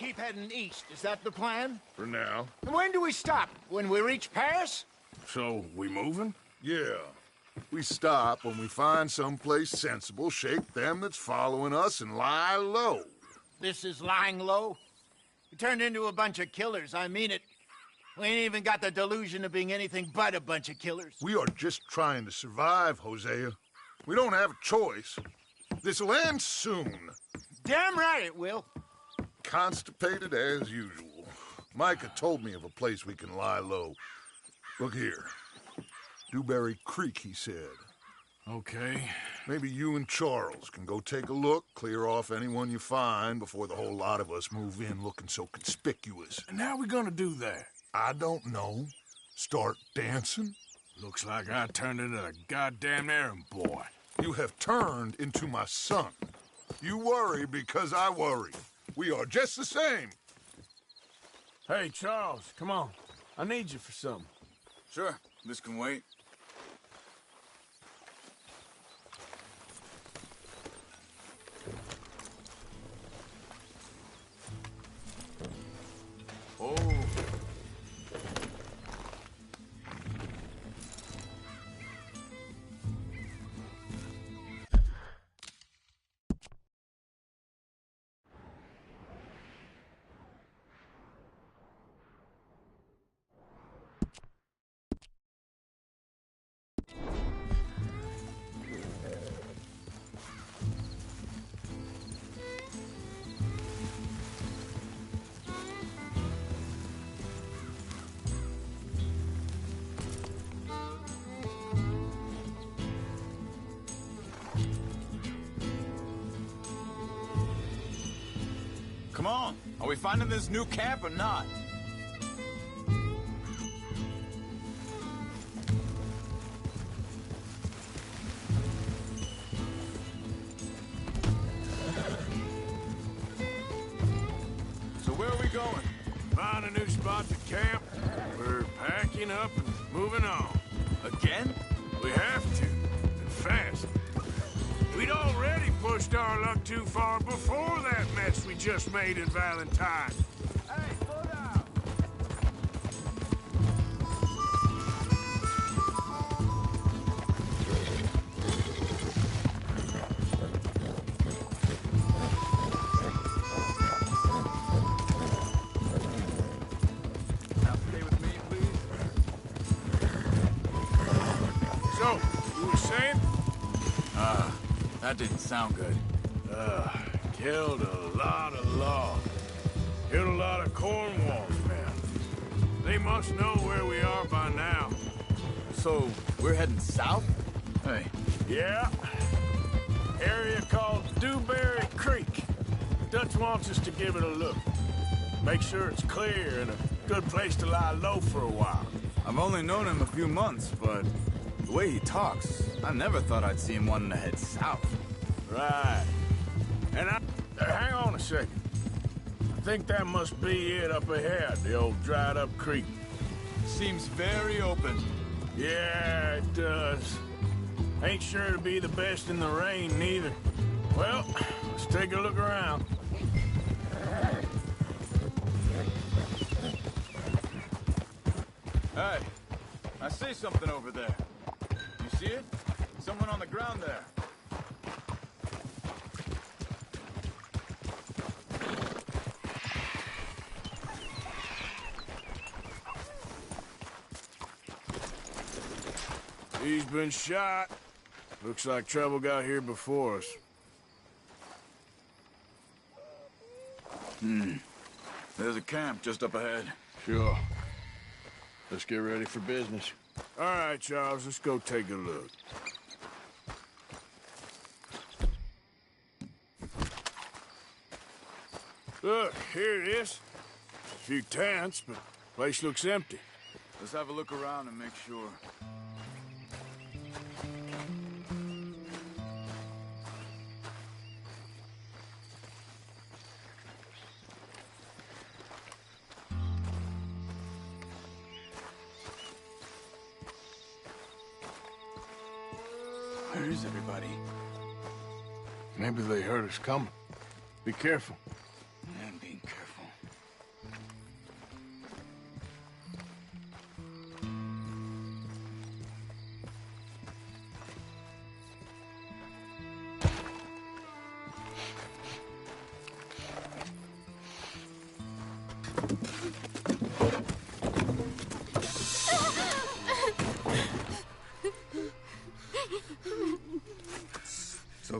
keep heading east. Is that the plan? For now. And when do we stop? When we reach Paris? So, we moving? Yeah. We stop when we find someplace sensible, shake them that's following us, and lie low. This is lying low? We turned into a bunch of killers, I mean it. We ain't even got the delusion of being anything but a bunch of killers. We are just trying to survive, Hosea. We don't have a choice. This'll end soon. Damn right it will. Constipated as usual. Micah told me of a place we can lie low. Look here. Dewberry Creek, he said. Okay. Maybe you and Charles can go take a look, clear off anyone you find before the whole lot of us move in looking so conspicuous. And how we gonna do that? I don't know. Start dancing? Looks like I turned into a goddamn errand boy. You have turned into my son. You worry because I worry. We are just the same. Hey, Charles, come on. I need you for something. Sure, this can wait. Oh. Come on, are we finding this new camp or not? So where are we going? Find a new spot to camp. We're packing up and moving on. Again? We have to, and fast. We'd already pushed our luck too far before that mess we just made in Valentine. Hey, slow down! Now stay with me, please. So, you were saying? That didn't sound good. Killed a lot of logs. Killed a lot of Cornwall men. They must know where we are by now. So, we're heading south? Hey, Yeah. Area called Dewberry Creek. Dutch wants us to give it a look. Make sure it's clear and a good place to lie low for a while. I've only known him a few months, but the way he talks, I never thought I'd see him wanting to head south. Right. And hang on a second. I think that must be it up ahead, the old dried-up creek. Seems very open. Yeah, it does. Ain't sure to be the best in the rain, neither. Well, let's take a look around. Hey, I see something over there. You see it? Someone on the ground there. He's been shot. Looks like trouble got here before us. There's a camp just up ahead. Sure. Let's get ready for business. All right, Charles, let's go take a look. Look, here it is. A few tents, but the place looks empty. Let's have a look around and make sure. Where is everybody? Maybe they heard us coming. Be careful. Yeah, I'm being careful.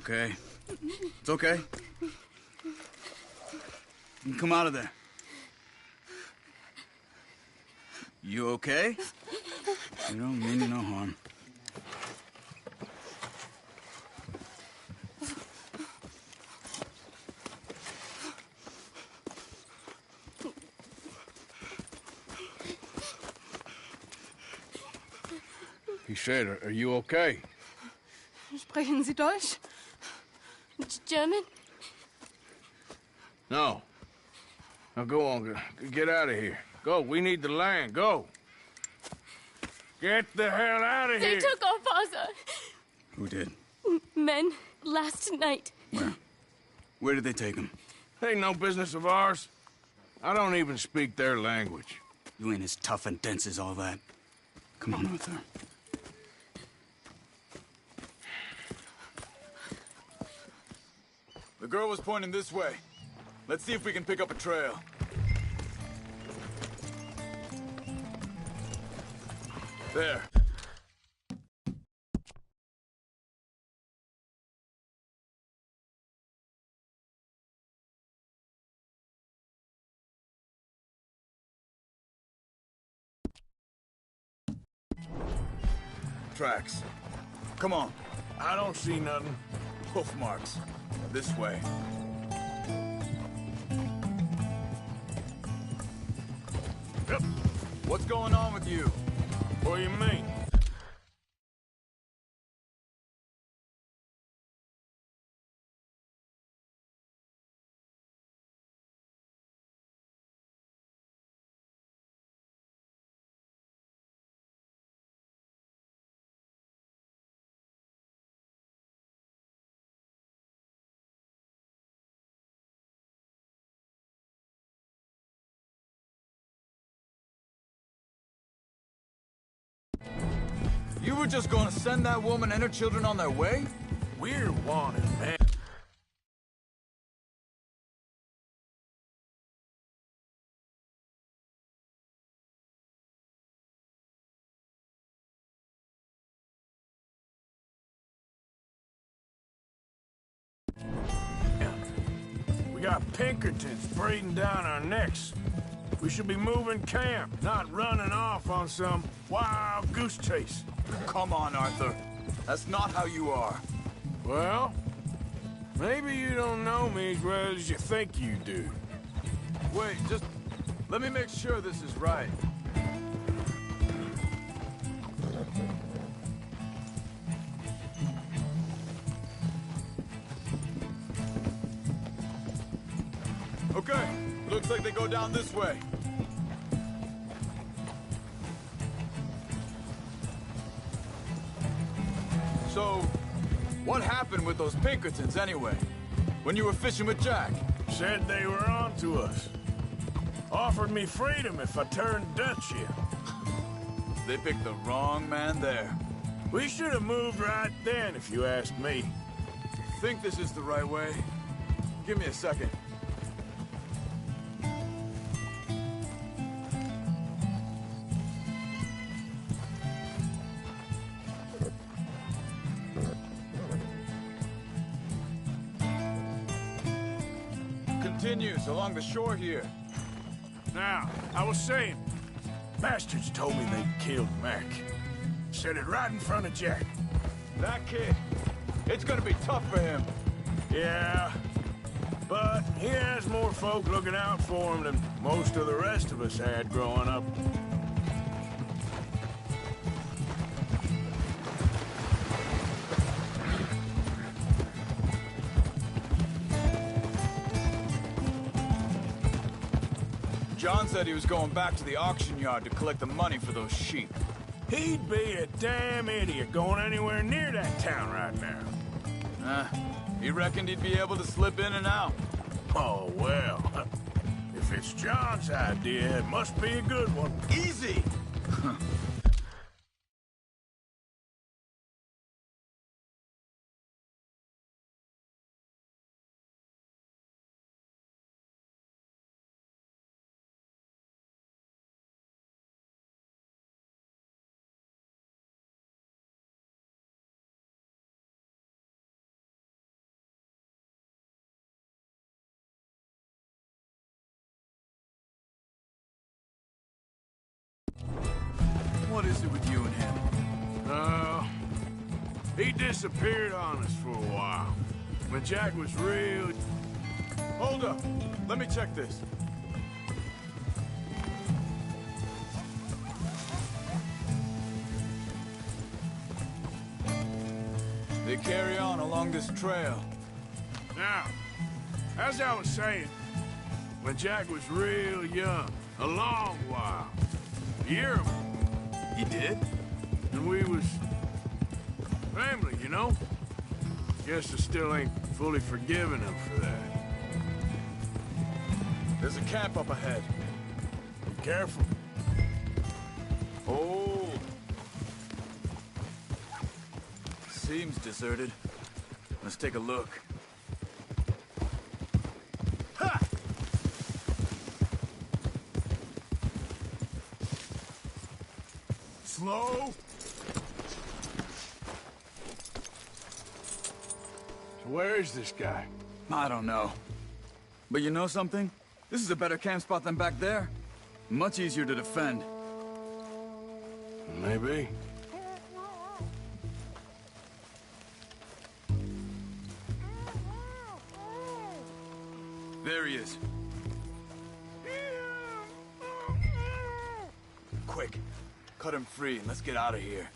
okay? It's okay. You can come out of there. You okay? You don't mean you no harm. He said, are you okay? Sprechen Sie Deutsch? German? No. Now go on, get out of here. Go, we need the land, go. Get the hell out of They here. took our father. Who did? Men, last night. Where? Where did they take him? Ain't no business of ours. I don't even speak their language. You ain't as tough and dense as all that. Come on, Arthur. The girl was pointing this way. Let's see if we can pick up a trail. There. Tracks. Come on. I don't see nothing. Hoof marks. This way. Yep. What's going on with you? What do you mean? You were just gonna send that woman and her children on their way? We're wanted, man. We got Pinkertons breathing down our necks. We should be moving camp, not running off on some wild goose chase. Come on, Arthur. That's not how you are. Well, maybe you don't know me as well as you think you do. Wait, just let me make sure this is right. Okay, looks like they go down this way. So, what happened with those Pinkertons anyway? When you were fishing with Jack? Said they were on to us. Offered me freedom if I turned Dutch here. They picked the wrong man there. We should have moved right then, if you ask me. Think this is the right way? Give me a second. Continues along the shore here. Now, I was saying, bastards told me they killed Mac. Said it right in front of Jack. That kid, it's gonna be tough for him. Yeah, but he has more folk looking out for him than most of the rest of us had growing up. John said he was going back to the auction yard to collect the money for those sheep. He'd be a damn idiot going anywhere near that town right now. He reckoned he'd be able to slip in and out. Oh, well. If it's John's idea, it must be a good one. Easy! What is it with you and him? He disappeared on us for a while. When Jack was real... Hold up. Let me check this. They carry on along this trail. Now, as I was saying, when Jack was real young, a long while, a year ago, He did? and we was family, you know? Guess I still ain't fully forgiven him for that. There's a camp up ahead. Be careful. Oh. Seems deserted. Let's take a look. Ha! Slow. So where is this guy? I don't know. But you know something? This is a better camp spot than back there. Much easier to defend. Maybe. There he is. Quick. Cut him free and let's get out of here.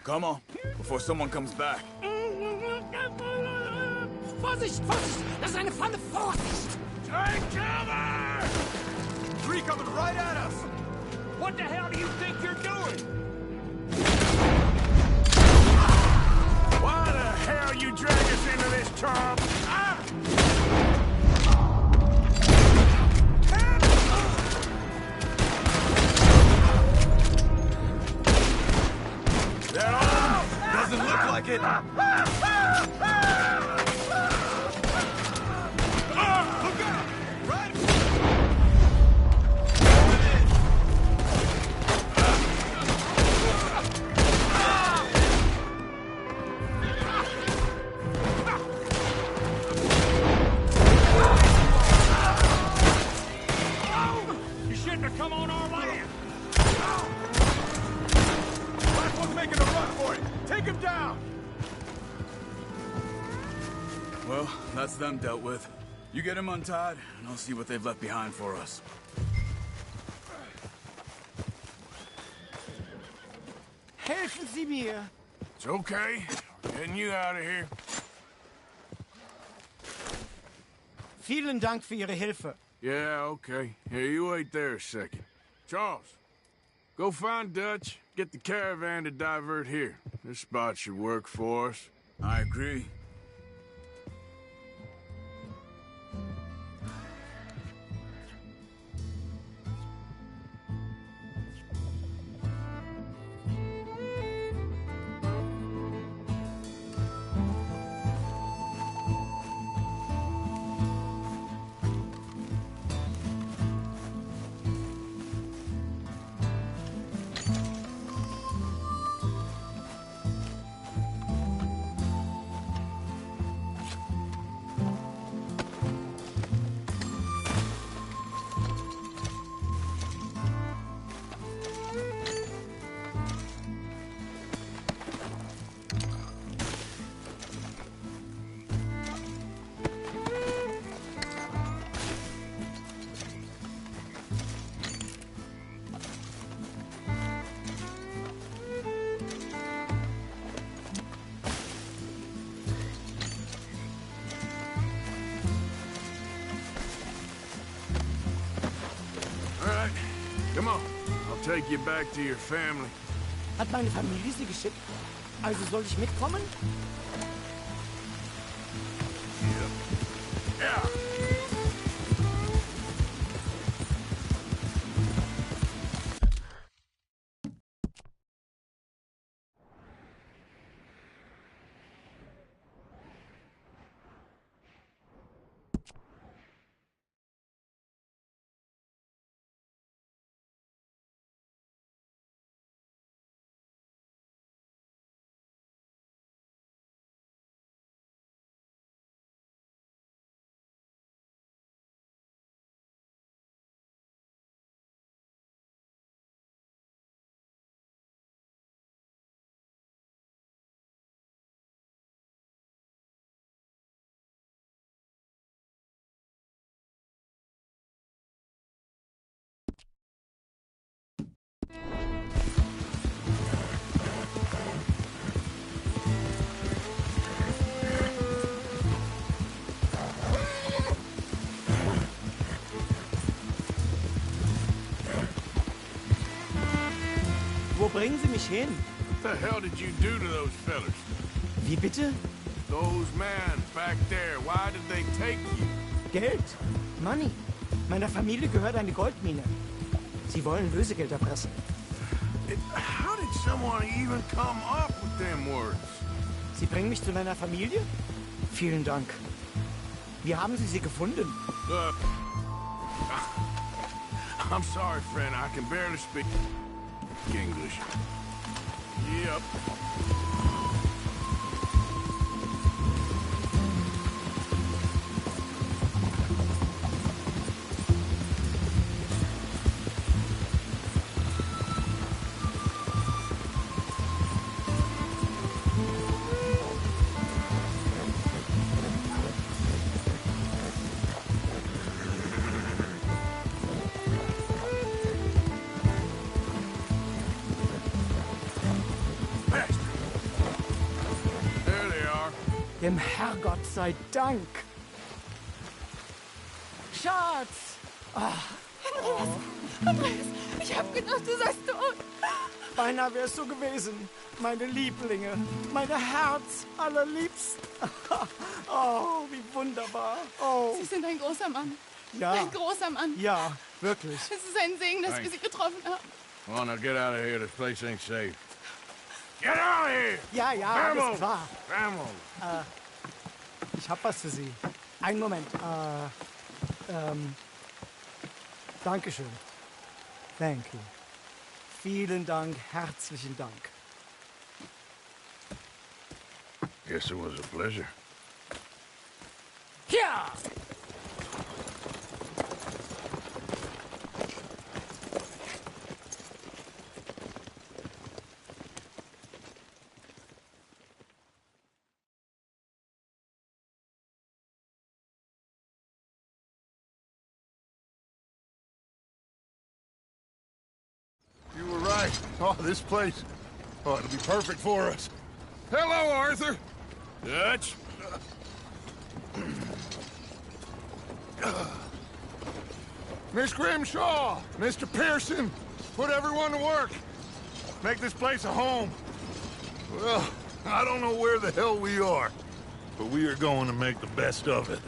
Come on, before someone comes back. Vorsicht, Vorsicht! Das ist eine Falle! Vorsicht! Take cover! Three coming right at us! What the hell do you think you're doing? Why the hell you drag us into this, Charles? Ah! They're on! Doesn't look like it! Look out! Right! You shouldn't have come on our land! Last one's making a run for it! Take him down! Well, that's them dealt with. You get him untied, and I'll see what they've left behind for us. Helfen Sie mir! It's okay. We're getting you out of here. Vielen Dank für Ihre Hilfe. Yeah, okay. Here, you wait there a second. Charles, go find Dutch. Get the caravan to divert here. This spot should work for us. I agree. All right, come on. I'll take you back to your family. Hat meine Familie Sie geschickt? Also soll ich mitkommen? Yeah. bringen Sie mich hin? What the hell did you do to those fellas? Wie bitte? Those men back there, why did they take you? Geld. Money. Meiner Familie gehört eine Goldmine. Sie wollen Lösegeld erpressen. How did someone even come up with them words? Sie bringen mich zu meiner Familie? Vielen Dank. Wie haben Sie gefunden? I'm sorry, friend. I can barely speak English. Yep. Dem Herrgott sei Dank. Schatz! Andreas, ich hab gedacht, du seist tot. Beinahe wär's so gewesen. Meine Lieblinge. Meine Herz allerliebst. Oh, wie wunderbar. Oh, Sie sind ein großer Mann. ja. Ein großer Mann. Ja, wirklich. Es ist ein Segen, dass wir Sie getroffen haben. Come on, now get out of here. This place ain't safe. Get out of here! Ja, ja, alles klar. Vamos! Ich hab was für Sie. Einen Moment. Dankeschön. Thank you. Vielen Dank, herzlichen Dank. Guess it was a pleasure. Ja! You were right. Oh, this place. Oh, it'll be perfect for us. Hello, Arthur. Dutch? Miss Grimshaw, Mr. Pearson, put everyone to work. Make this place a home. Well, I don't know where the hell we are, but we are going to make the best of it.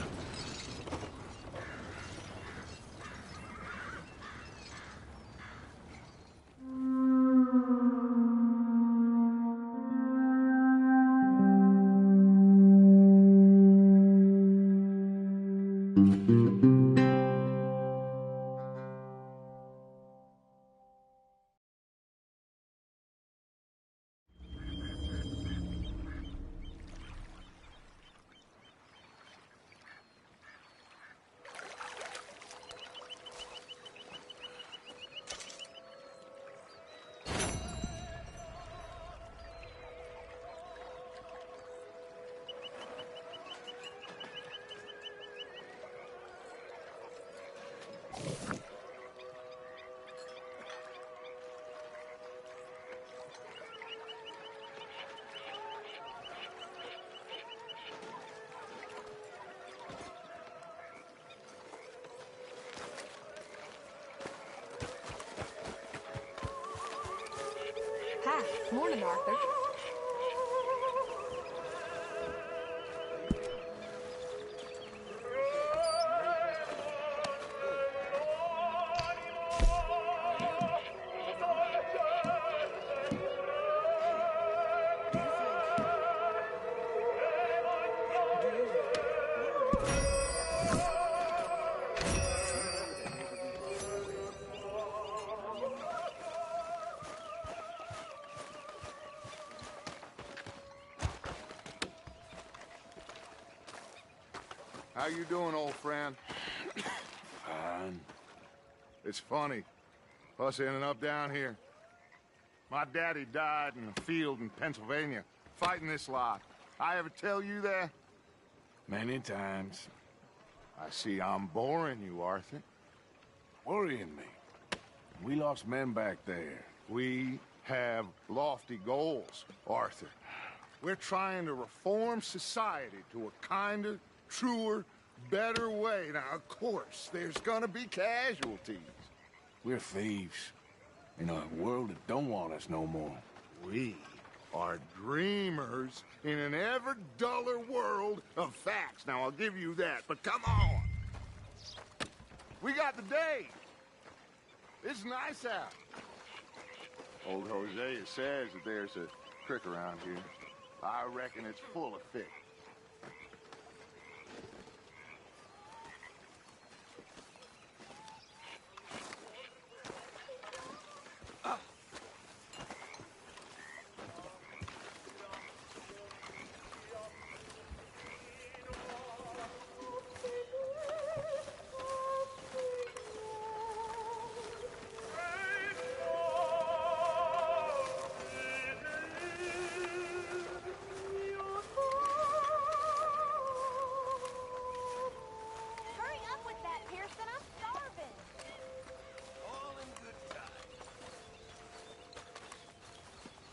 Hi. Morning, Arthur. How you doing, old friend? Fine. It's funny, us ending up down here. My daddy died in a field in Pennsylvania, fighting this lot. I ever tell you that? Many times. I see I'm boring you, Arthur. Worrying me. We lost men back there. We have lofty goals, Arthur. We're trying to reform society to a kinder, truer, better way. Now, of course, there's gonna be casualties. We're thieves. in a world that don't want us no more. We are dreamers in an ever duller world of facts. Now, I'll give you that, but come on. We got the day. It's nice out. Old Hosea says that there's a creek around here. I reckon it's full of fish.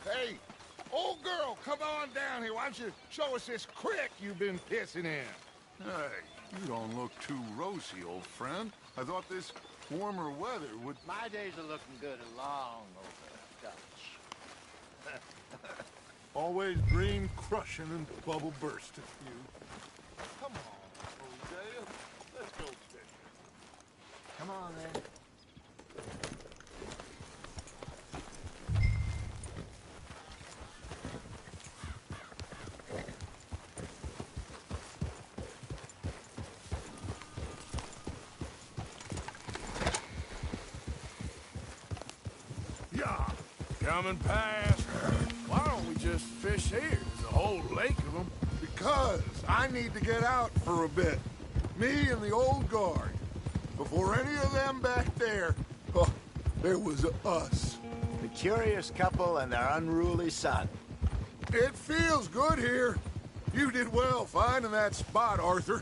Hey, old girl, come on down here. Why don't you show us this creek you've been pissing in? Hey, you don't look too rosy, old friend. I thought this warmer weather would... My days are looking good along over Dutch. Always dream crushing and bubble bursting, you. Come on, Hosea. Let's go fishing. Come on, then. Coming past. Why don't we just fish here? There's a whole lake of them. Because I need to get out for a bit. Me and the old guard. Before any of them back there, oh, there was us. The curious couple and their unruly son. It feels good here. You did well finding that spot, Arthur.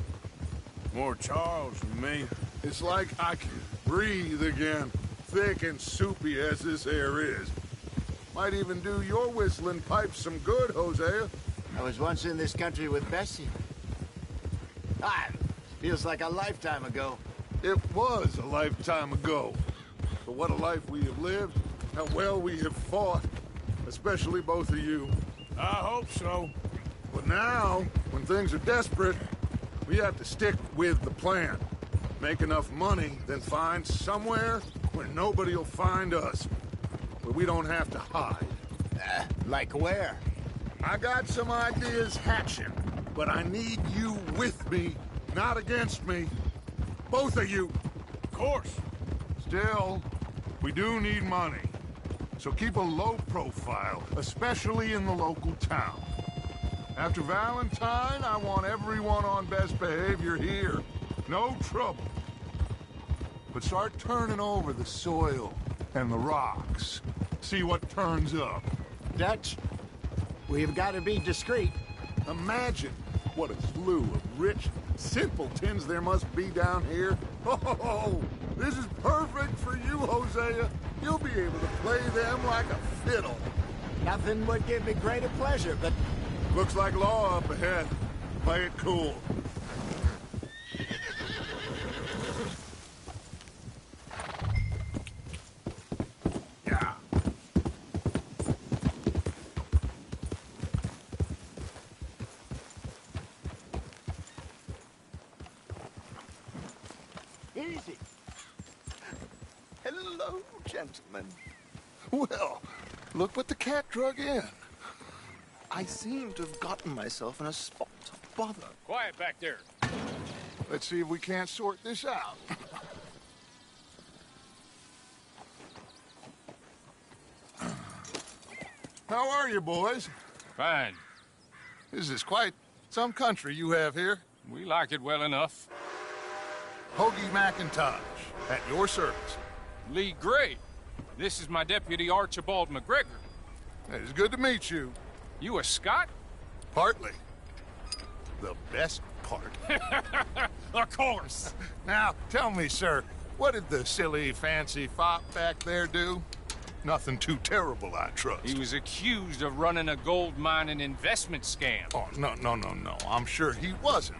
More Charles than me. It's like I can breathe again, thick and soupy as this air is. Might even do your whistling pipes some good, Hosea. I was once in this country with Bessie. Feels like a lifetime ago. It was a lifetime ago. But what a life we have lived, how well we have fought, especially both of you. I hope so. But now, when things are desperate, we have to stick with the plan. Make enough money, then find somewhere where nobody will find us. Where we don't have to hide. Like where? I got some ideas hatching, but I need you with me, not against me. Both of you. Of course. Still, we do need money. So keep a low profile, especially in the local town. After Valentine, I want everyone on best behavior here. No trouble. But start turning over the soil and the rocks. See what turns up. Dutch, we've got to be discreet. Imagine what a slew of rich simpletons there must be down here. Oh, this is perfect for you, Hosea. You'll be able to play them like a fiddle. Nothing would give me greater pleasure, but... Looks like law up ahead. Play it cool. Yeah. Easy. Hello, gentlemen. Well, look what the cat drug in. I seem to have gotten myself in a spot of bother. Quiet back there. Let's see if we can't sort this out. How are you, boys? Fine. This is quite some country you have here. We like it well enough. Hoagie McIntosh, at your service. Lee Gray. This is my deputy Archibald McGregor. It's good to meet you. You a Scot? Partly. The best part. Of course. Now, tell me, sir, what did the silly, fancy fop back there do? Nothing too terrible, I trust. He was accused of running a gold mining investment scam. Oh, no. I'm sure he wasn't.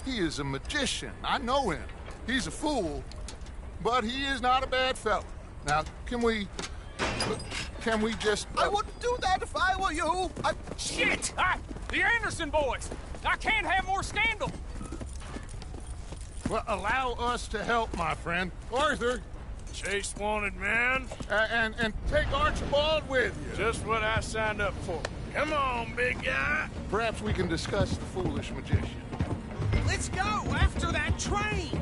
He is a magician. I know him. He's a fool, but he is not a bad fellow. Now, can we Can we just... I wouldn't do that if I were you. Shit! The Anderson boys! I can't have more scandal! Well, allow us to help, my friend. Arthur, Chase wanted man. and take Archibald with you. Just what I signed up for. Come on, big guy. Perhaps we can discuss the foolish magician. Let's go after that train!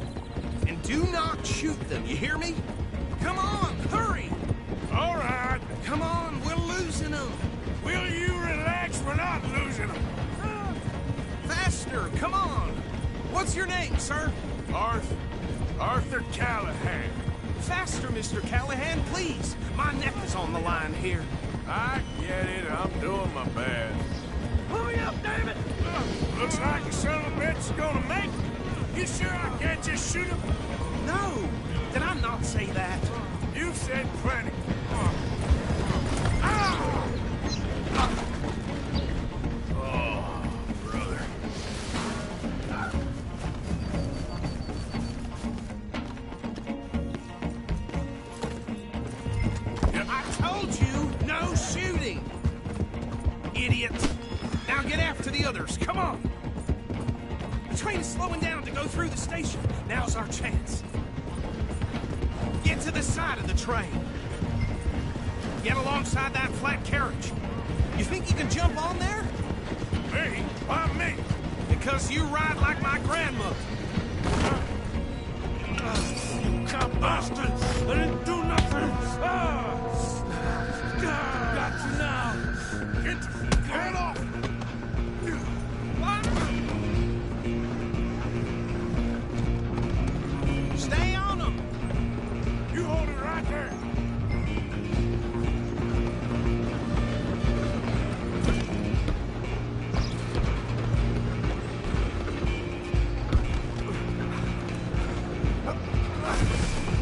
And do not shoot them, you hear me? Come on, hurry! All right. Come on, we're losing them! Will you relax? We're not losing them. Faster, come on! What's your name, sir? Arthur Callahan. Faster, Mr. Callahan, please! My neck is on the line here. I get it. I'm doing my best. Hurry up, damn it! Looks like the son of a bitch is gonna make it. You sure I can't just shoot him? No! Did I not say that? You said plenty. Oh, brother. I told you, no shooting! Idiot! Now get after the others, come on! The train is slowing down to go through the station. Now's our chance. Get to the side of the train. Get alongside that flat carriage. You think you can jump on there? Me? Why me? Because you ride like my grandmother. Cop bastards! I didn't do nothing! Got you now! Get off! Stay on them! You hold it right there!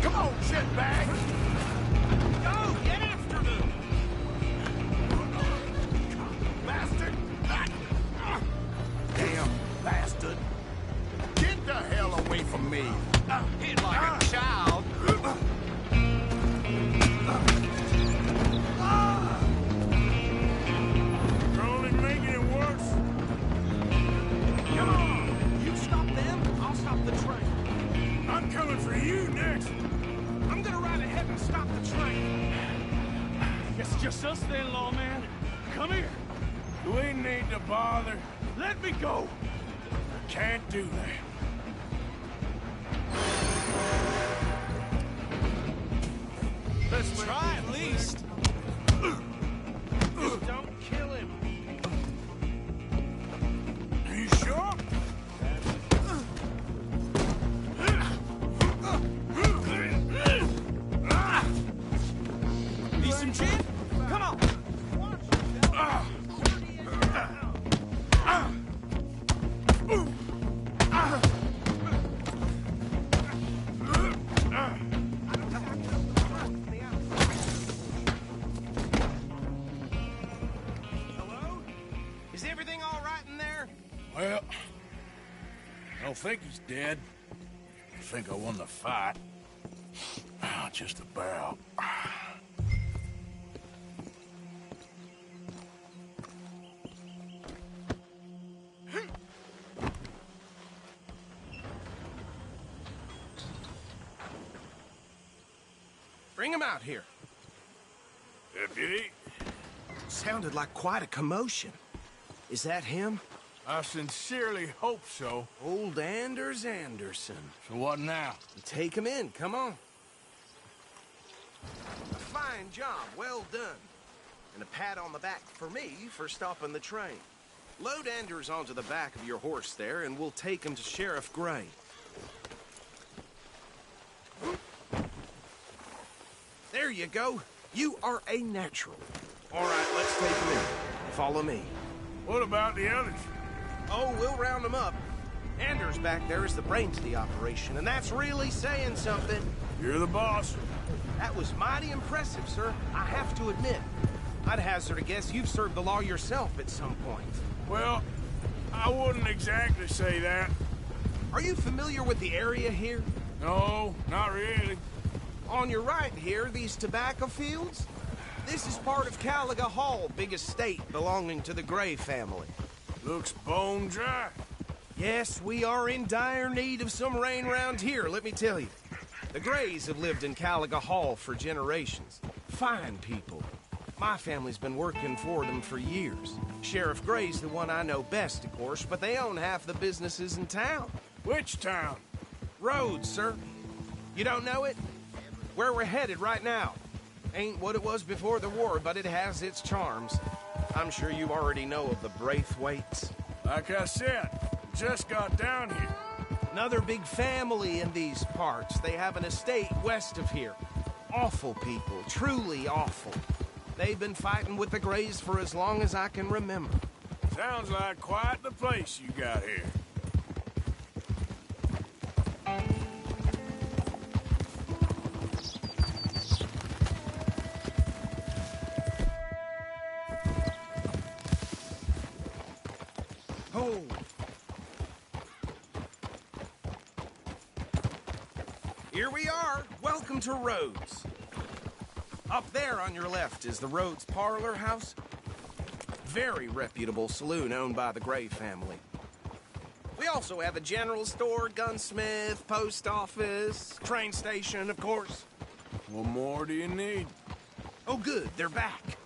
Come on, shitbag! Go! Get after them! Bastard! Damn bastard! Get the hell away from me! Hit like a child. You're only making it worse. Come on! You stop them, I'll stop the train. I'm coming for you next. I'm gonna ride ahead and stop the train. It's just us then, lawman. Come here. Do we need to bother? Let me go. Can't do that. Let's try at least. Just don't kill him. Are you sure? Need some gin? Come on. Hello? Is everything all right in there? Well, I don't think he's dead. I think I won the fight. Just about. Bring him out here. Deputy, Sounded like quite a commotion. Is that him? I sincerely hope so. Old Anders Anderson. So what now? Take him in, come on. A fine job, well done. And a pat on the back for me for stopping the train. Load Anders onto the back of your horse there, and we'll take him to Sheriff Gray. There you go. You are a natural. All right, let's take him in. Follow me. What about the others? Oh, we'll round them up. Anders back there is the brains of the operation, and that's really saying something. You're the boss. That was mighty impressive, sir. I have to admit. I'd hazard a guess you've served the law yourself at some point. Well, I wouldn't exactly say that. Are you familiar with the area here? No, not really. On your right here, these tobacco fields? This is part of Caliga Hall, big estate belonging to the Gray family. Looks bone dry. Yes, we are in dire need of some rain round here, let me tell you. The Grays have lived in Caliga Hall for generations. Fine people. My family's been working for them for years. Sheriff Gray's the one I know best, of course, but they own half the businesses in town. Which town? Rhodes, sir. You don't know it? Where we're headed right now. Ain't what it was before the war, but it has its charms. I'm sure you already know of the Braithwaites. Like I said, just got down here. Another big family in these parts. They have an estate west of here. Awful people, truly awful. They've been fighting with the Grays for as long as I can remember. Sounds like quite the place you got here. Oh. Here we are. Welcome to Rhodes. Up there on your left is the Rhodes Parlor House. Very reputable saloon owned by the Gray family. We also have a general store, gunsmith, post office, train station, of course. What more do you need? Oh, good. They're back.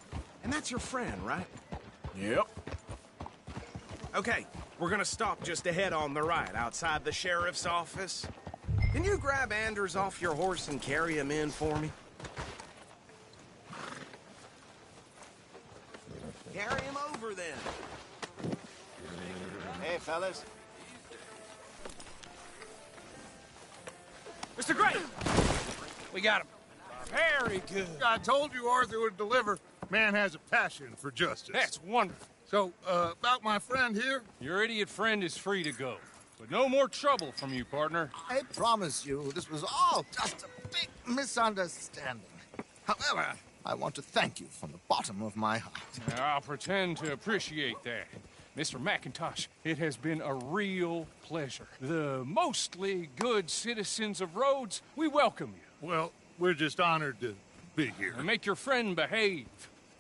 And that's your friend, right? Yep. Okay, we're gonna stop just ahead on the right, outside the sheriff's office. Can you grab Anders off your horse and carry him in for me? Carry him over, then. Hey, fellas. Mr. Gray! We got him. Very good. I told you Arthur would deliver. Man has a passion for justice. That's wonderful. So, about my friend here? Your idiot friend is free to go. But no more trouble from you, partner. I promise you, this was all just a big misunderstanding. However, I want to thank you from the bottom of my heart. I'll pretend to appreciate that. Mr. McIntosh, it has been a real pleasure. The mostly good citizens of Rhodes, we welcome you. Well, we're just honored to be here. And make your friend behave.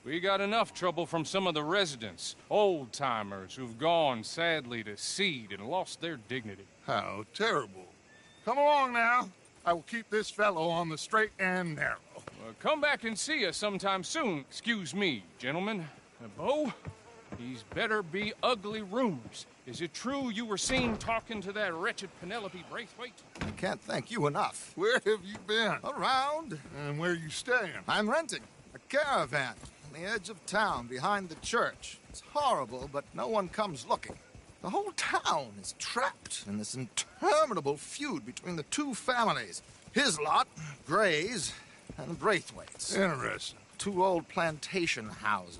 We got enough trouble from some of the residents, old-timers who've gone, sadly, to seed and lost their dignity. How terrible. Come along now. I will keep this fellow on the straight and narrow. Come back and see us sometime soon. Excuse me, gentlemen. Bo, these better be ugly rumors. Is it true you were seen talking to that wretched Penelope Braithwaite? I can't thank you enough. Where have you been? Around. And where you staying? I'm renting a caravan on the edge of town behind the church. It's horrible, but no one comes looking. The whole town is trapped in this interminable feud between the two families. His lot, Gray's, and Braithwaite's. Interesting. Two old plantation houses,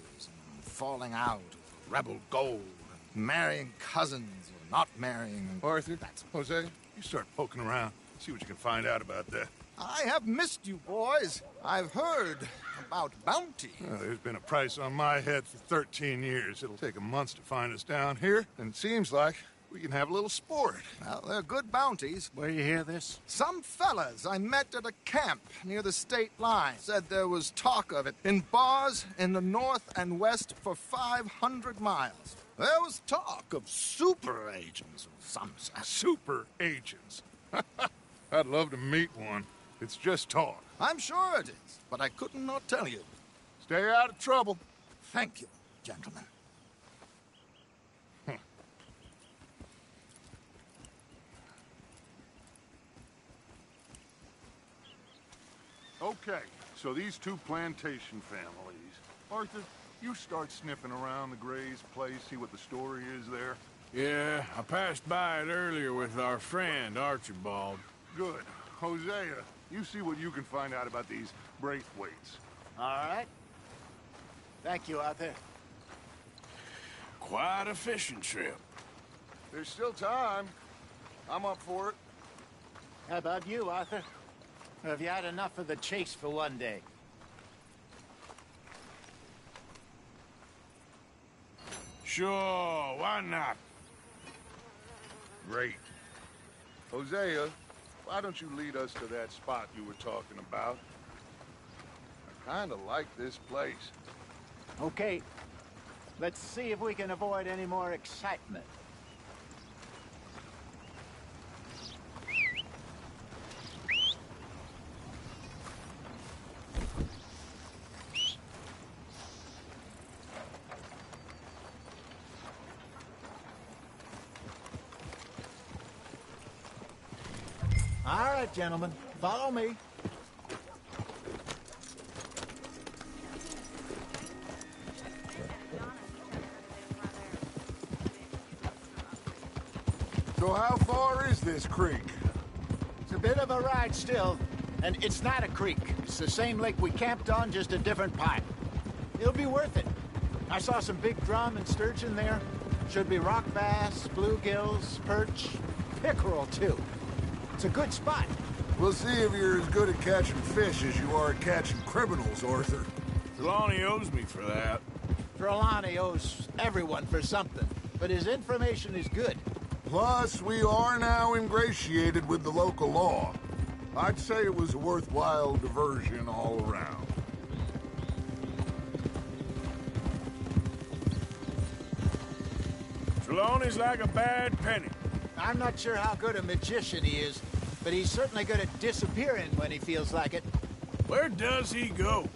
and falling out of rebel gold, and marrying cousins or not marrying. Arthur, that's Jose, you start poking around. See what you can find out about that. I have missed you, boys. I've heard about bounty. Well, there's been a price on my head for 13 years. It'll take 'em months to find us down here, and it seems like we can have a little sport. Well, they're good bounties. Where you hear this? Some fellas I met at a camp near the state line said there was talk of it in bars in the north and west for 500 miles. There was talk of super agents of some sort. Super agents. I'd love to meet one. It's just talk. I'm sure it is, but I couldn't not tell you. Stay out of trouble. Thank you, gentlemen. Okay, so these two plantation families. Arthur, you start sniffing around the Gray's place, see what the story is there. Yeah, I passed by it earlier with our friend, Archibald. Good. Hosea, you see what you can find out about these Braithwaites. All right. Thank you, Arthur. Quite a fishing trip. There's still time. I'm up for it. How about you, Arthur? Or have you had enough of the chase for one day? Sure, why not? Great. Hosea, why don't you lead us to that spot you were talking about? kinda like this place. Okay. Let's see if we can avoid any more excitement. All right, gentlemen, follow me. So how far is this creek? It's a bit of a ride still, and it's not a creek. It's the same lake we camped on, just a different pipe. It'll be worth it. I saw some big drum and sturgeon there. Should be rock bass, bluegills, perch, pickerel too. It's a good spot. We'll see if you're as good at catching fish as you are at catching criminals, Arthur. Trelawney owes me for that. Trelawney owes everyone for something, but his information is good. Plus, we are now ingratiated with the local law. I'd say it was a worthwhile diversion all around. Trelawney's like a bad penny. I'm not sure how good a magician he is, but he's certainly good at disappearing when he feels like it. Where does he go?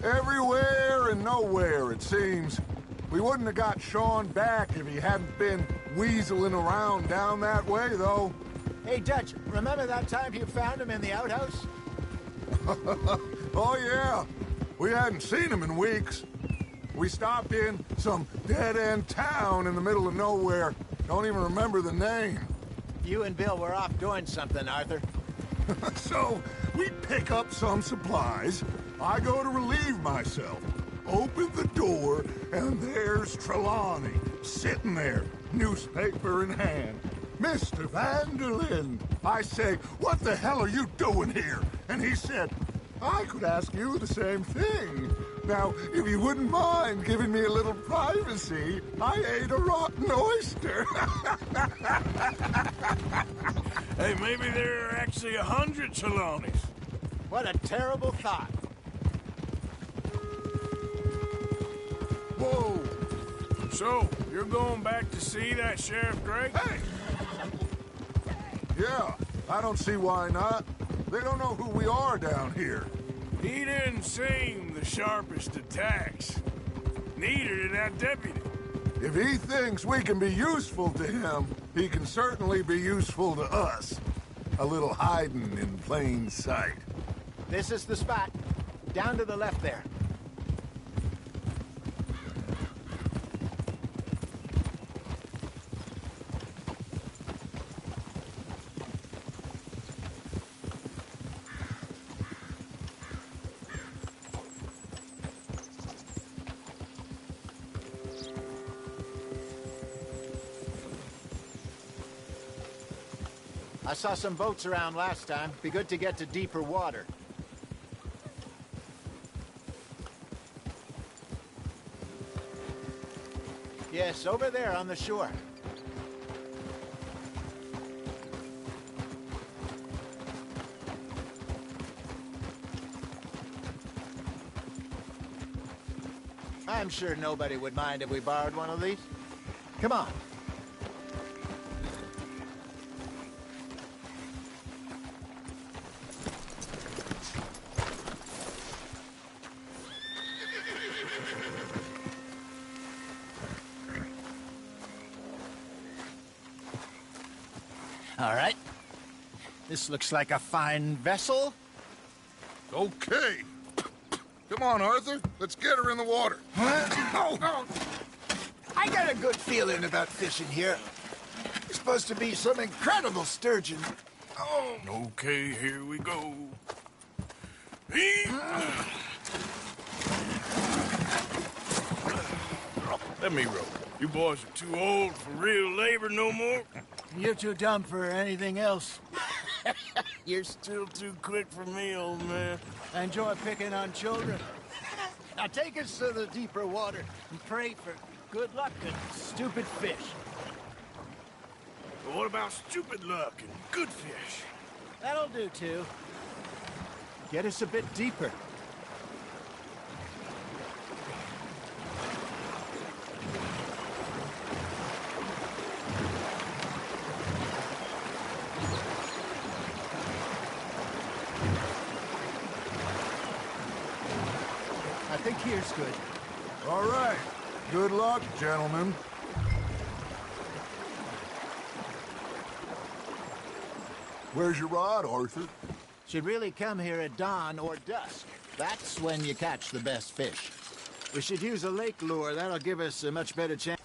Everywhere and nowhere, it seems. We wouldn't have got Sean back if he hadn't been weaseling around down that way, though. Hey, Dutch, remember that time you found him in the outhouse? Oh, yeah. We hadn't seen him in weeks. We stopped in some dead-end town in the middle of nowhere. Don't even remember the name. You and Bill were off doing something, Arthur. So, we pick up some supplies. I go to relieve myself. Open the door, and there's Trelawney, sitting there, newspaper in hand. Mr. Vanderlyn. I say, what the hell are you doing here? And he said, I could ask you the same thing. Now, if you wouldn't mind giving me a little privacy, I ate a rotten oyster. Hey, maybe there are actually 100 Trelawneys. What a terrible thought. Whoa. So, you're going back to see that Sheriff Drake? Hey! Yeah, I don't see why not. They don't know who we are down here. He didn't seem the sharpest attacks. Neither did that deputy. If he thinks we can be useful to him, he can certainly be useful to us. A little hiding in plain sight. This is the spot. Down to the left there. I saw some boats around last time. Be good to get to deeper water. Yes, over there on the shore. I'm sure nobody would mind if we borrowed one of these. Come on. All right. This looks like a fine vessel. Okay. Come on, Arthur. Let's get her in the water. Oh. I got a good feeling about fishing here. It's supposed to be some incredible sturgeon. Oh. Okay, here we go. Let me row. You boys are too old for real labor no more. You're too dumb for anything else. You're still too quick for me, old man. I enjoy picking on children. Now take us to the deeper water and pray for good luck and stupid fish. But what about stupid luck and good fish? That'll do, too. Get us a bit deeper. here's good. All right. Good luck, gentlemen. Where's your rod, Arthur? Should really come here at dawn or dusk. That's when you catch the best fish. We should use a lake lure. That'll give us a much better chance.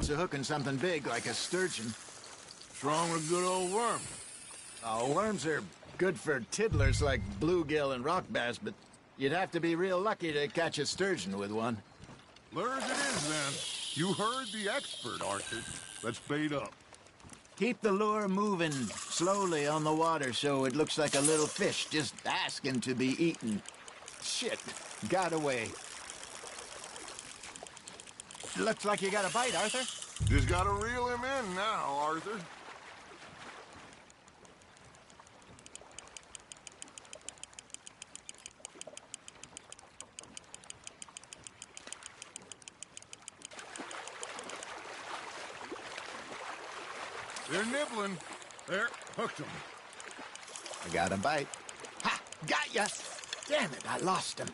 So hooking something big like a sturgeon. What's wrong with a good old worm? Oh, worms are good for tiddlers like bluegill and rock bass, but you'd have to be real lucky to catch a sturgeon with one. Lure as it is, then. You heard the expert, Arthur. Let's bait up. Keep the lure moving slowly on the water so it looks like a little fish just asking to be eaten. Shit, got away. Looks like you got a bite, Arthur. Just gotta reel him in now, Arthur. They're nibbling. There, hooked him. I got a bite. Ha! Got ya! Damn it, I lost him.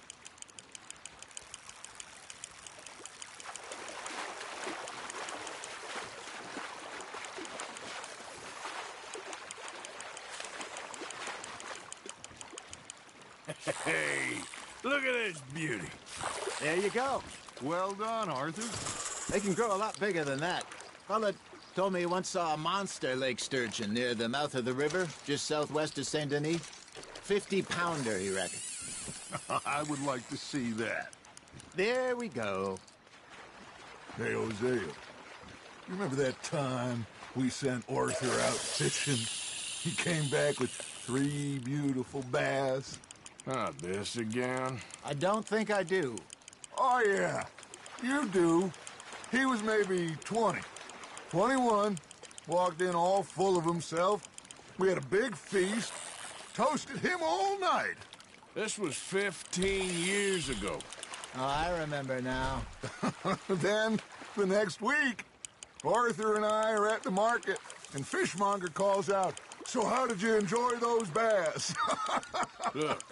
Hey, look at this beauty. There you go. Well done, Arthur. They can grow a lot bigger than that. Fella told me he once saw a monster lake sturgeon near the mouth of the river, just southwest of Saint Denis. 50-pounder, he reckoned. I would like to see that. There we go. Hey, Hosea, you remember that time we sent Arthur out fishing? He came back with 3 beautiful bass. Not this again. I don't think I do. Oh, yeah, you do. He was maybe 20, 21, walked in all full of himself. We had a big feast, toasted him all night. This was 15 years ago. Oh, I remember now. Then, the next week, Arthur and I are at the market, and Fishmonger calls out, "So how did you enjoy those bass?" Look,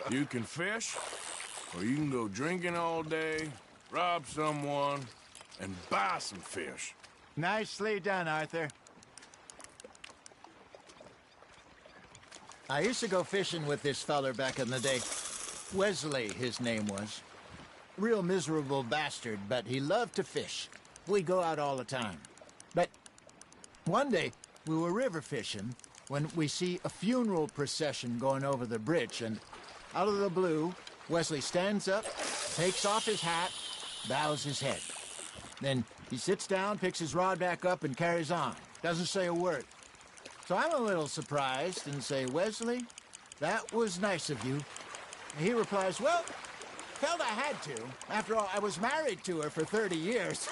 you can fish, or you can go drinking all day, rob someone, and buy some fish. Nicely done, Arthur. I used to go fishing with this feller back in the day. Wesley, his name was. Real miserable bastard, but he loved to fish. We'd go out all the time. But one day, we were river fishing when we see a funeral procession going over the bridge, and out of the blue, Wesley stands up, takes off his hat, bows his head. Then he sits down, picks his rod back up, and carries on. Doesn't say a word. So I'm a little surprised and say, "Wesley, that was nice of you." And he replies, "Well, felt I had to. After all, I was married to her for 30 years.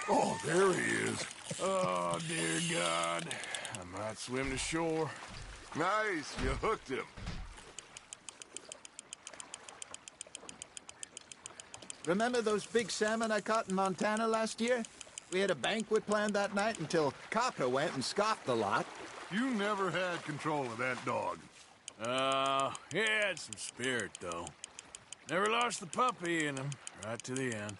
Oh, there he is. Oh, dear God. I might swim to shore. Nice, you hooked him. Remember those big salmon I caught in Montana last year? We had a banquet planned that night until Copper went and scoffed the lot. You never had control of that dog. He had some spirit, though. Never lost the puppy in him, right to the end.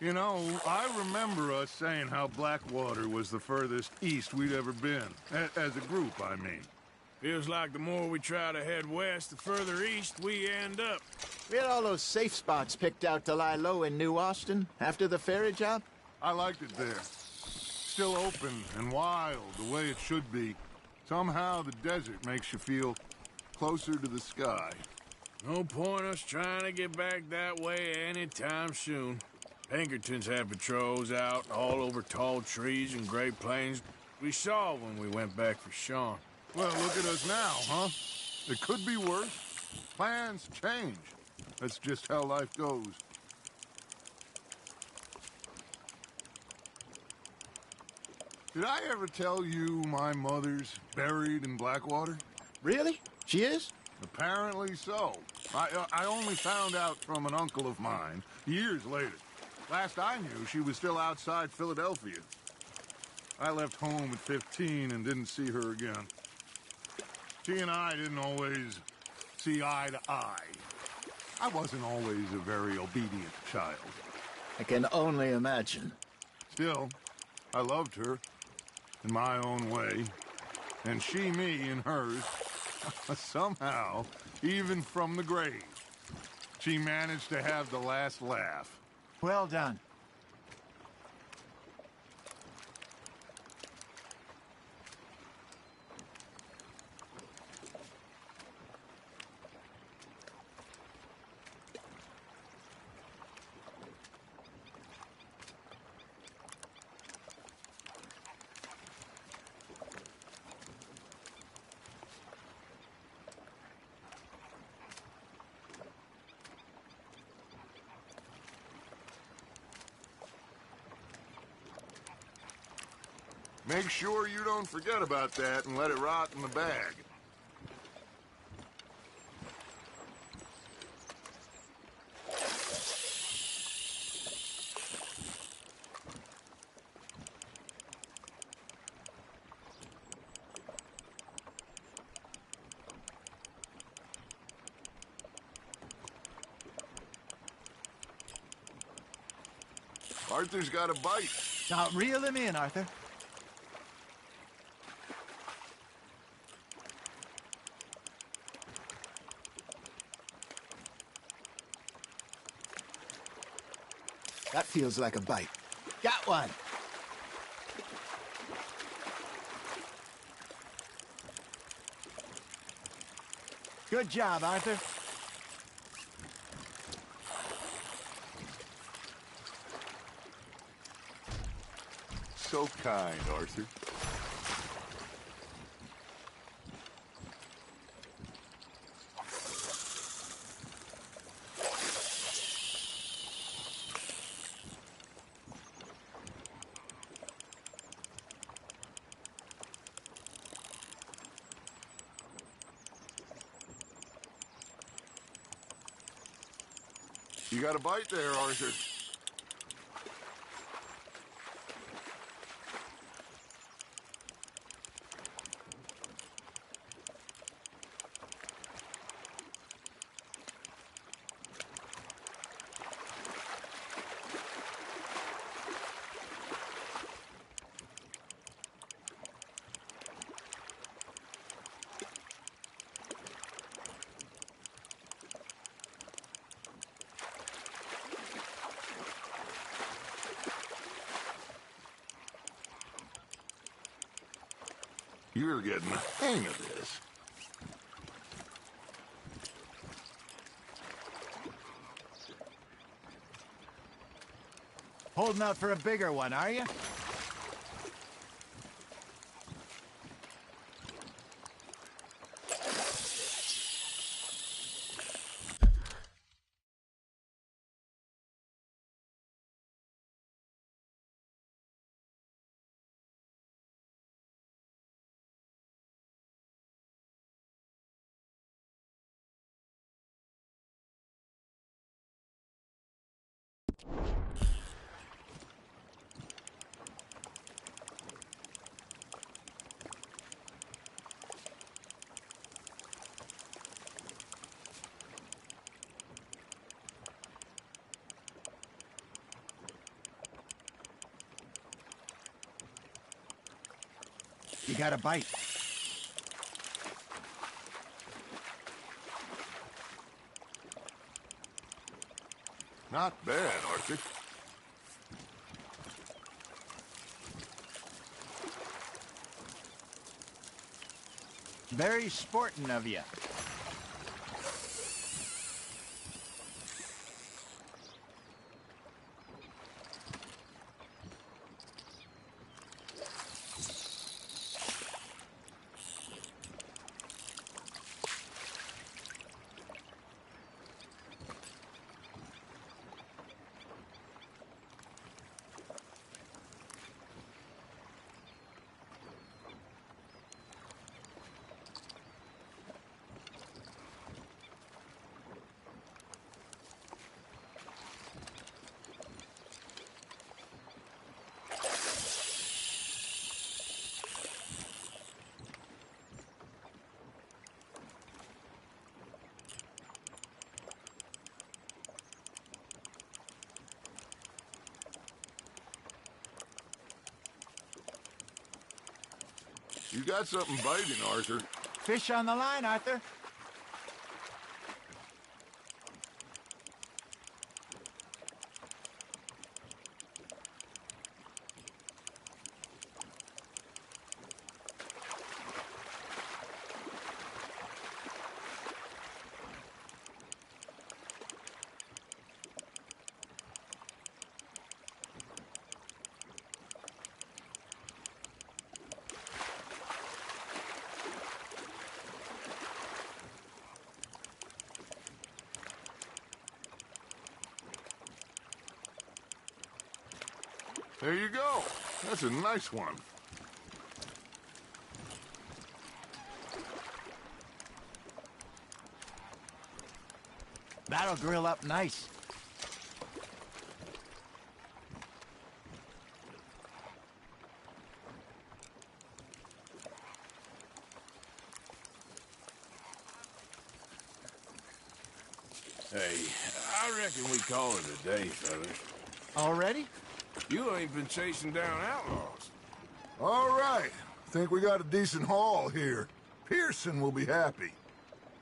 You know, I remember us saying how Blackwater was the furthest east we'd ever been. As a group, I mean. Feels like the more we try to head west, the further east we end up. We had all those safe spots picked out to lie low in New Austin after the ferry job. I liked it there. Still open and wild, the way it should be. Somehow the desert makes you feel closer to the sky. No point us trying to get back that way anytime soon. Pinkertons had patrols out all over tall trees and Great Plains. We saw when we went back for Sean. Well, look at us now, huh? It could be worse. Plans change. That's just how life goes. Did I ever tell you my mother's buried in Blackwater? Really? She is? Apparently so. I only found out from an uncle of mine years later. Last I knew, she was still outside Philadelphia. I left home at 15 and didn't see her again. She and I didn't always see eye to eye. I wasn't always a very obedient child. I can only imagine. Still, I loved her in my own way, and she me in hers. Somehow, even from the grave, she managed to have the last laugh. Well done. Make sure you don't forget about that and let it rot in the bag. Arthur's got a bite. Now reel him in, Arthur. That feels like a bite. Got one. Good job, Arthur. So kind, Arthur. You got a bite there, Arthur. You're getting the hang of this. Holding out for a bigger one, are you? You got a bite. Not bad, Arthur. Very sporting of you. You got something biting, Arthur. Fish on the line, Arthur. There you go. That's a nice one. That'll grill up nice. Hey, I reckon we call it a day, fellas. Already? You ain't been chasing down outlaws. All right. Think we got a decent haul here. Pearson will be happy.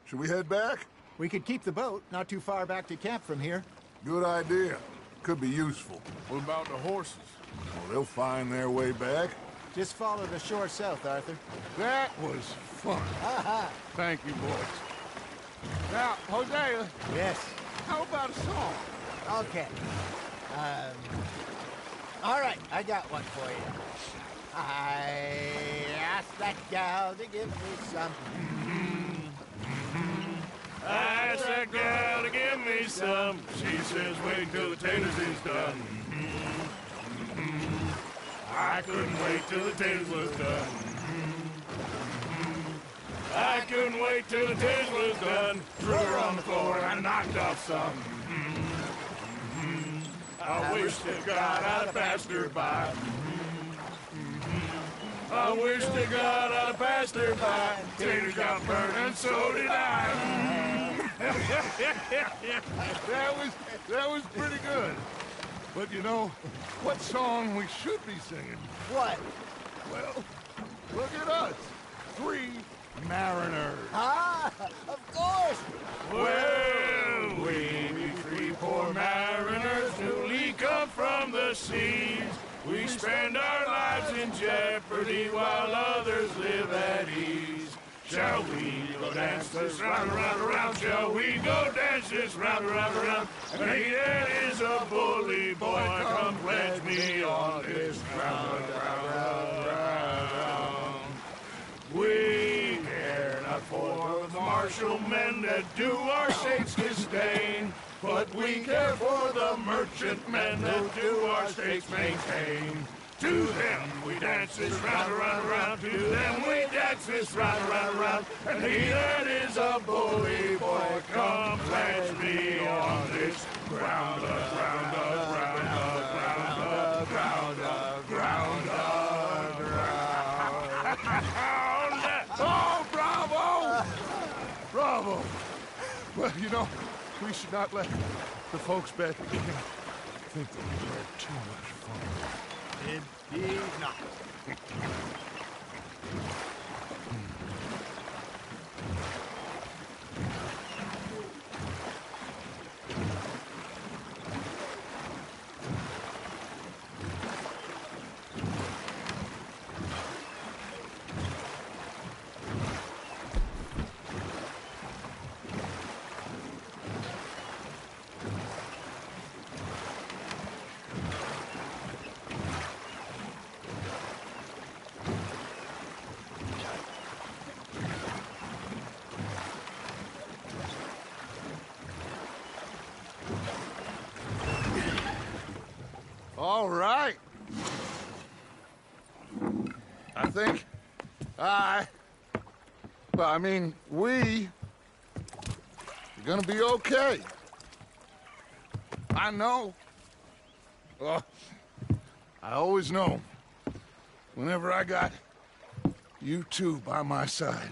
Should we head back? We could keep the boat not too far back to camp from here. Good idea. Could be useful. What about the horses? Well, they'll find their way back. Just follow the shore south, Arthur. That was fun. Thank you, boys. Now, Hosea, Yes. how about a song? Okay. All right, I got one for you. I asked that gal to give me some. I asked that gal to give me some. She says wait till the taters is done. I couldn't wait till the taters was done. I couldn't wait till the taters was done. Threw her on the floor and I knocked off some. I wish to God I'd passed her by. I wish to God I'd passed her by. Taters got burned and so did I. That was pretty good. But you know, what song we should be singing? What? Well, look at us. 3 mariners. Ah, of course. Well, we be 3 poor mariners newly come from the seas. We spend our lives in jeopardy while others live at ease. Shall we go dance this round, around, around? Shall we go dance this round, around, around? And he that is a bully boy, come pledge me on this ground, ground. We care not for the martial men that do our states disdain, but we care for the merchant men that do our states maintain. To them we dance this round, around, around. To them we dance this round, around, around. And he that is a bully boy, come pledge me on this ground, ground, ground, ground, ground, ground, ground. Oh, bravo! Bravo! Well, you know, we should not let the folks back at camp think that we had too much fun. Indeed not. All right. I think we are gonna be okay. I know. I always know. Whenever I got you two by my side,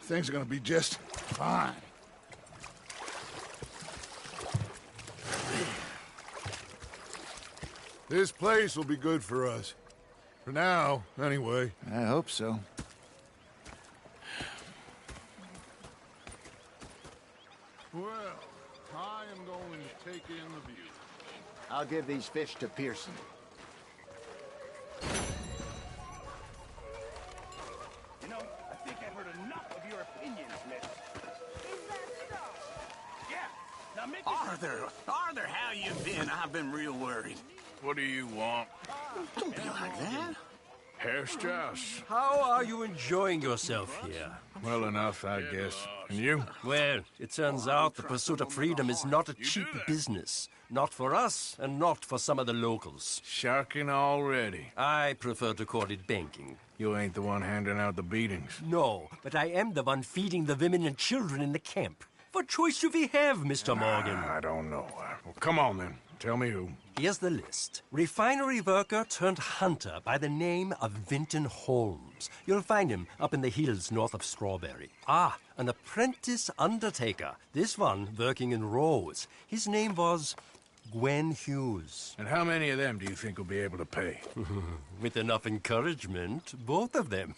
things are gonna be just fine. This place will be good for us. For now, anyway. I hope so. Well, I am going to take in the view. I'll give these fish to Pearson. You know, I think I've heard enough of your opinions, miss. Yeah. Now make Arthur, how you been? I've been real worried. What do you want? Don't be like that. Herr Strauss. How are you enjoying yourself here? Well enough, I guess. And you? Well, it turns out the pursuit of freedom is not a cheap business. Not for us, and not for some of the locals. Sharking already. I prefer to call it banking. You ain't the one handing out the beatings. No, but I am the one feeding the women and children in the camp. What choice do we have, Mr. Morgan? I don't know. Well, come on, then. Tell me who. Here's the list. Refinery worker turned hunter by the name of Vinton Holmes. You'll find him up in the hills north of Strawberry. Ah, an apprentice undertaker. This one working in Rose. His name was Gwen Hughes. And how many of them do you think will be able to pay? With enough encouragement, both of them.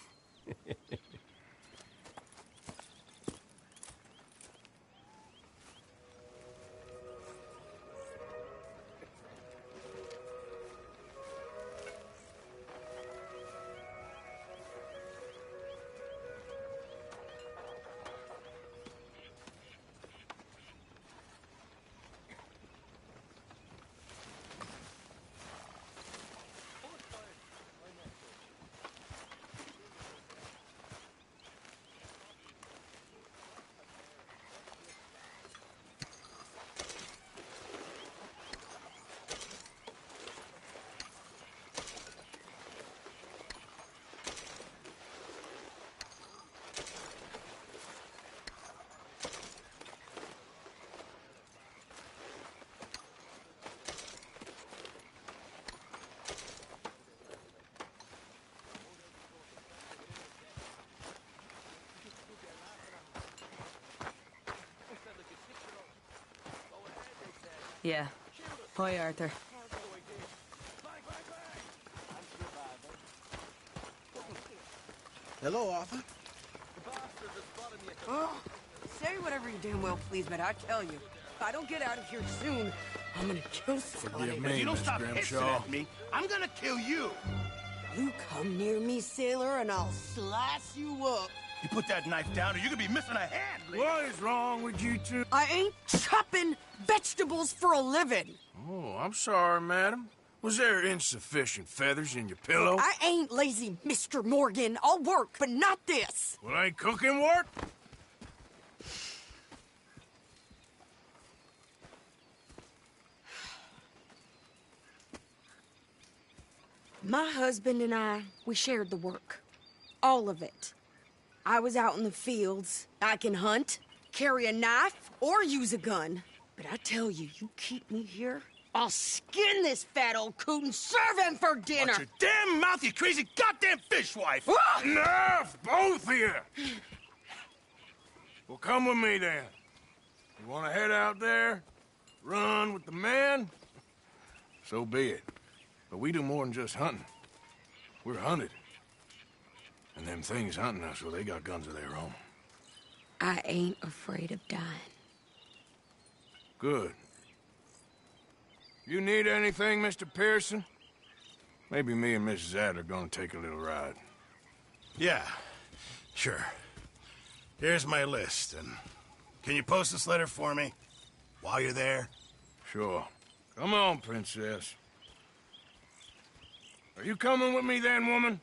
Yeah. Hi, Arthur. Hello, Arthur. Oh, say whatever you damn well please, but I tell you, if I don't get out of here soon, I'm gonna kill somebody. Forgive me, If you don't Miss stop hissing Grimshaw. at me, I'm gonna kill you. You come near me, sailor, and I'll slice you up. You put that knife down or you're gonna be missing a hand. What is wrong with you two? I ain't chopping vegetables for a living. Oh, I'm sorry, madam. Was there insufficient feathers in your pillow? I ain't lazy, Mr. Morgan. I'll work, but not this. Well, ain't cooking work? My husband and I, we shared the work. All of it. I was out in the fields. I can hunt, carry a knife, or use a gun. But I tell you, you keep me here, I'll skin this fat old coot and serve him for dinner. Watch your damn mouth, you crazy goddamn fishwife! Enough, both of you! Well, come with me, then. You want to head out there, run with the men? So be it. But we do more than just hunting. We're hunted. And them things hunting us, well, they got guns of their own. I ain't afraid of dying. Good. You need anything, Mr. Pearson? Maybe me and Mrs. Adler are gonna take a little ride. Yeah, sure. Here's my list, and can you post this letter for me while you're there? Sure. Come on, Princess. Are you coming with me then, woman?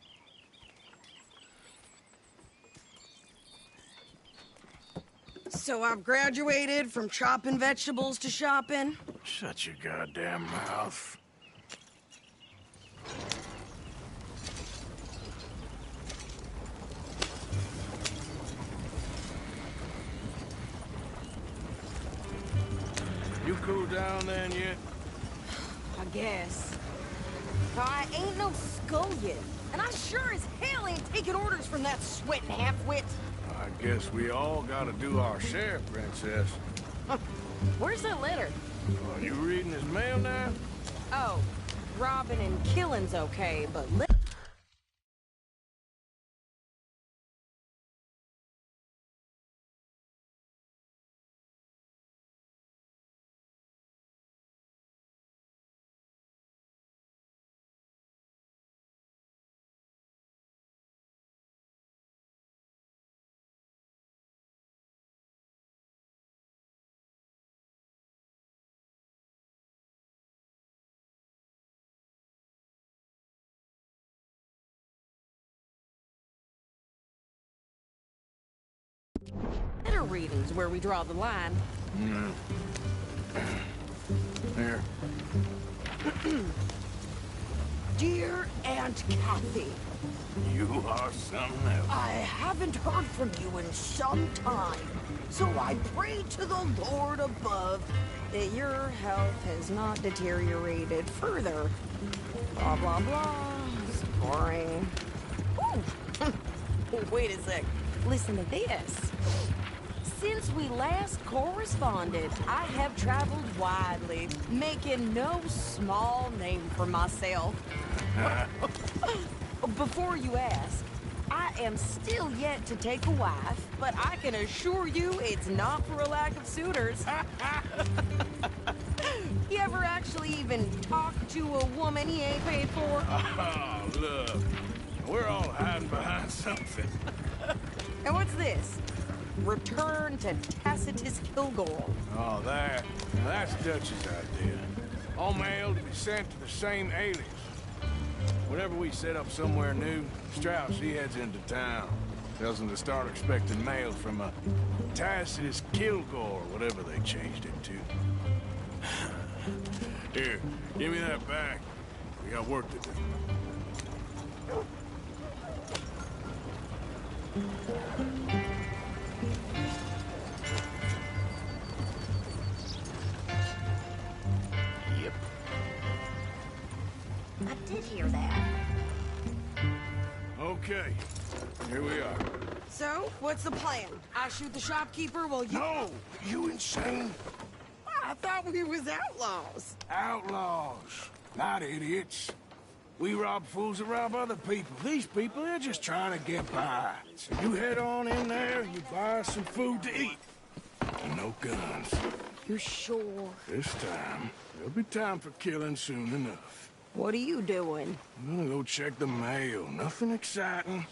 So I've graduated from chopping vegetables to shopping? Shut your goddamn mouth. You cooled down then yet? I guess. I ain't no scullion, and I sure as hell ain't taking orders from that sweating half-wit. I guess we all gotta do our share, Princess. Where's that letter? Are you reading his mail now? Oh, robbing and killing's okay, but Better reading's where we draw the line. Here. Dear Aunt Kathy, You are something else. I haven't heard from you in some time, so I pray to the Lord above that your health has not deteriorated further. Blah, blah, blah. It's boring. Ooh. Wait a sec. Listen to this. Since we last corresponded, I have traveled widely, making no small name for myself. Before you ask, I am still yet to take a wife, but I can assure you it's not for a lack of suitors. You ever actually even talk to a woman he ain't paid for? Oh, look. We're all hiding behind something. And what's this? Return to Tacitus Kilgore. Oh, that's Dutch's idea. All mail to be sent to the same alias. Whenever we set up somewhere new, Strauss, he heads into town. Tells them to start expecting mail from a Tacitus Kilgore, whatever they changed it to. Here, give me that back. We got work to do. Yep. I did hear that. Okay, here we are. So, what's the plan? I shoot the shopkeeper while you... No! You insane? I thought we was outlaws. Outlaws, not idiots. We rob fools that rob other people. These people, they're just trying to get by. So you head on in there, you buy some food to eat. And no guns. You're sure? This time, there'll be time for killing soon enough. What are you doing? I'm gonna go check the mail. Nothing exciting.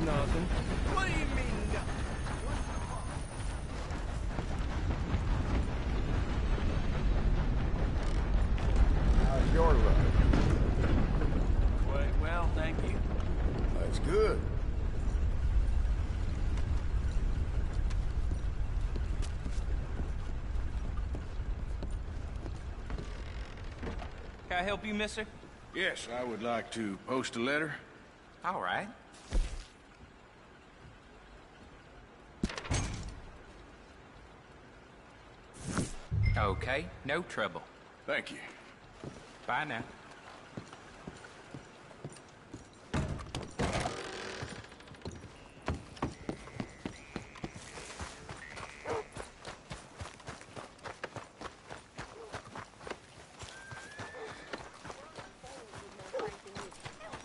Nothing. What do you mean? How's your luck? Quite well, thank you. That's good. Can I help you, mister? Yes, I would like to post a letter. All right. Okay, no trouble. Thank you. Bye now.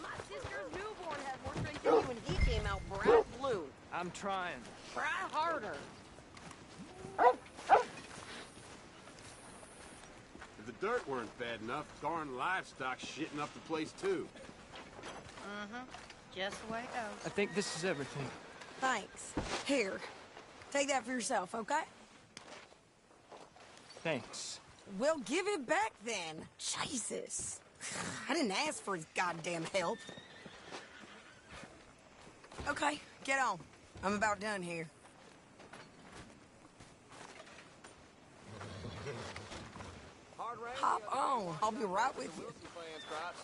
My sister's newborn had more strength than you and he came out bright blue. I'm trying. Try harder. If the dirt weren't bad enough, darn livestock shitting up the place too. Mm-hmm. Just the way it goes. I think this is everything. Thanks. Here. Take that for yourself, okay? Thanks. Well, give it back then. Jesus. I didn't ask for his goddamn help. Okay, get on. I'm about done here. Hop on. I'll be right with you.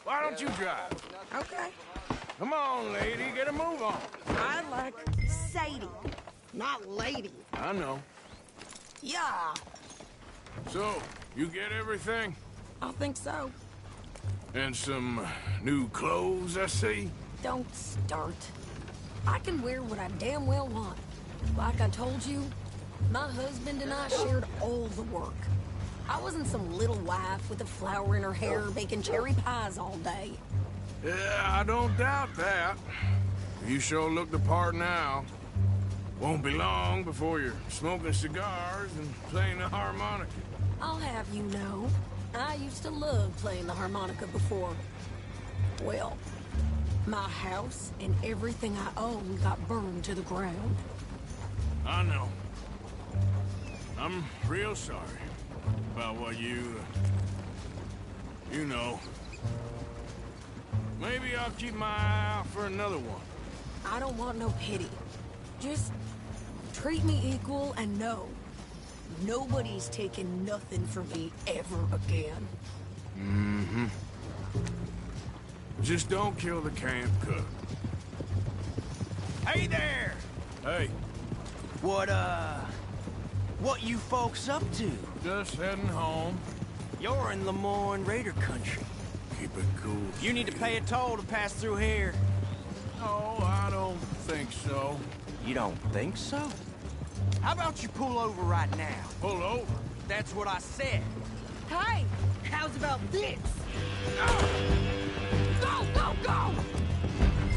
Why don't you drive? Okay. Come on, lady, get a move on. I like Sadie, not lady. I know. Yeah, So, you get everything? I think so. And some new clothes, I see? Don't start. I can wear what I damn well want. Like I told you, my husband and I shared all the work. I wasn't some little wife with a flower in her hair baking cherry pies all day. Yeah, I don't doubt that. You sure look the part now. Won't be long before you're smoking cigars and playing the harmonica. I'll have you know, I used to love playing the harmonica before. Well, my house and everything I own got burned to the ground. I know. I'm real sorry about what you know. Maybe I'll keep my eye out for another one. I don't want no pity. Just treat me equal and know nobody's taking nothing from me ever again. Mm-hmm. Just don't kill the camp cook. Hey there! Hey. What you folks up to? Just heading home. You're in Lemoyne Raider country. Keep it cool. You need to pay a toll to pass through here. No, I don't think so. You don't think so? How about you pull over right now? Pull over? That's what I said. Hey, how's about this? Go, go, go!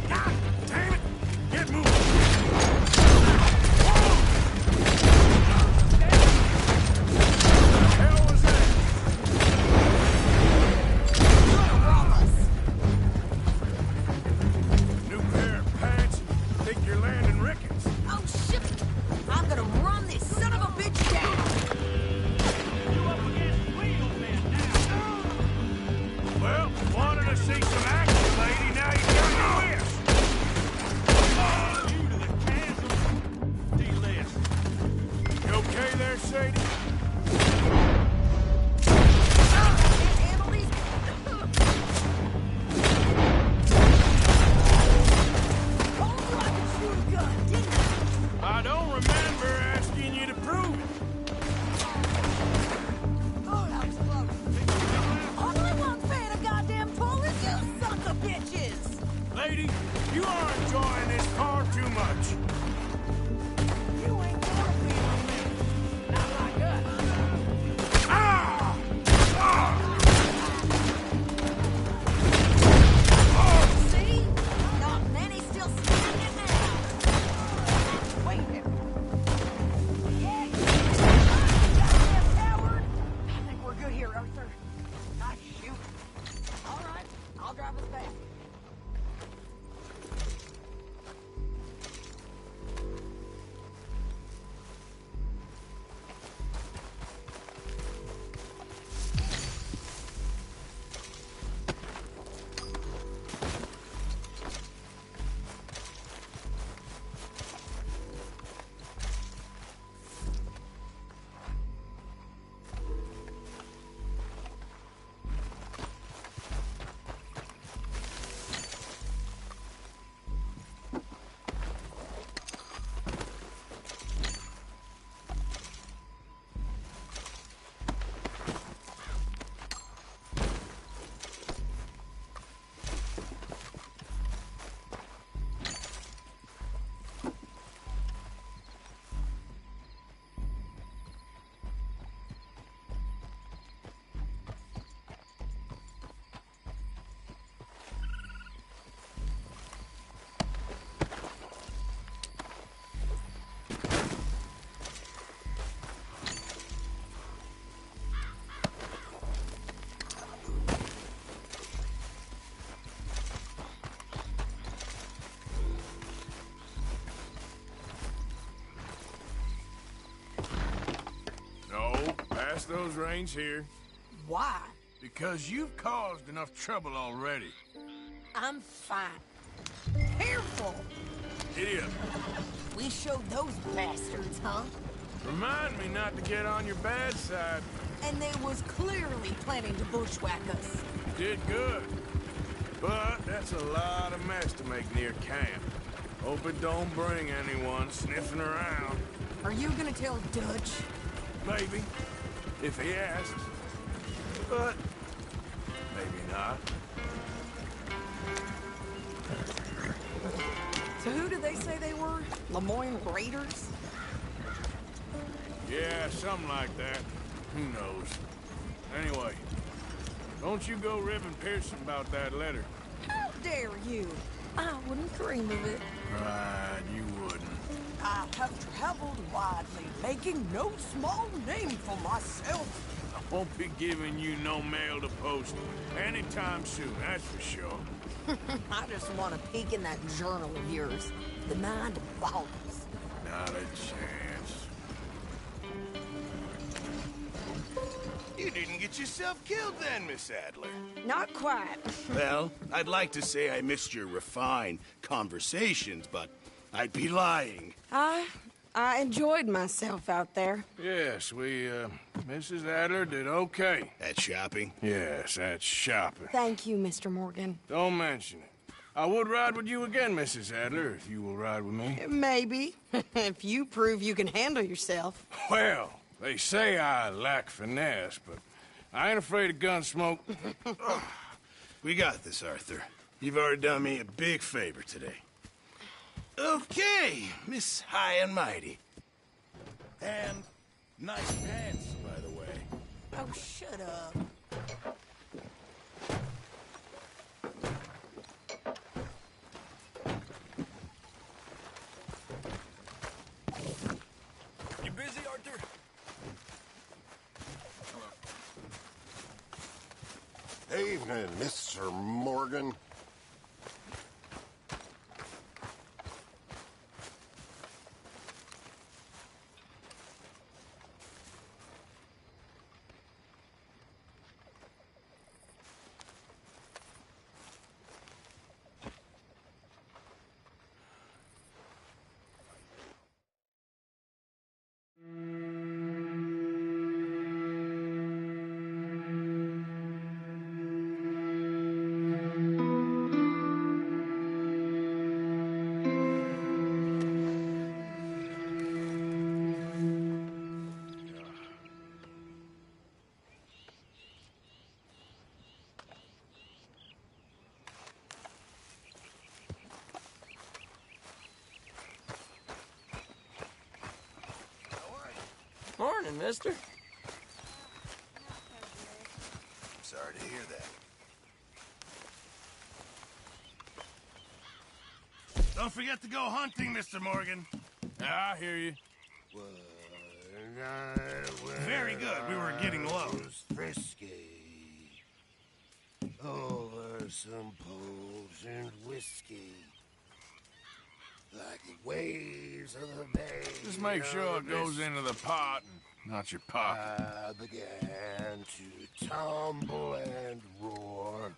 God damn it! Get moving! Those reins here. Why? Because you've caused enough trouble already. I'm fine. Careful! Idiot. We showed those bastards, huh? Remind me not to get on your bad side. And they was clearly planning to bushwhack us. Did good. But that's a lot of mess to make near camp. Hope it don't bring anyone sniffing around. Are you gonna tell Dutch? Maybe. If he asks. But maybe not. So who did they say they were? Lemoyne Raiders? Yeah, something like that. Who knows? Anyway, don't you go ribbing Pearson about that letter. How dare you? I wouldn't dream of it. Right, you wouldn't. I have traveled widely, making no small name for myself. I won't be giving you no mail to post anytime soon, that's for sure. I just want to peek in that journal of yours. The mind boggles. Not a chance. You didn't get yourself killed then, Miss Adler. Not quite. Well, I'd like to say I missed your refined conversations, but I'd be lying. I enjoyed myself out there. Yes, Mrs. Adler did okay. At shopping? Yes, at shopping. Thank you, Mr. Morgan. Don't mention it. I would ride with you again, Mrs. Adler, if you will ride with me. Maybe. If you prove you can handle yourself. Well, they say I lack finesse, but I ain't afraid of gun smoke. We got this, Arthur. You've already done me a big favor today. Okay, Miss High and Mighty. And nice pants, by the way. Oh, shut up. You busy, Arthur? Evening, Mr. Morgan. Morning, mister. Sorry to hear that. Don't forget to go hunting, Mr. Morgan. I hear you. Very good. We were getting low. Frisky. Over some potent whiskey. Like the waves of the bay. Just make sure it goes into the pot and not your pocket. I began to tumble and roar.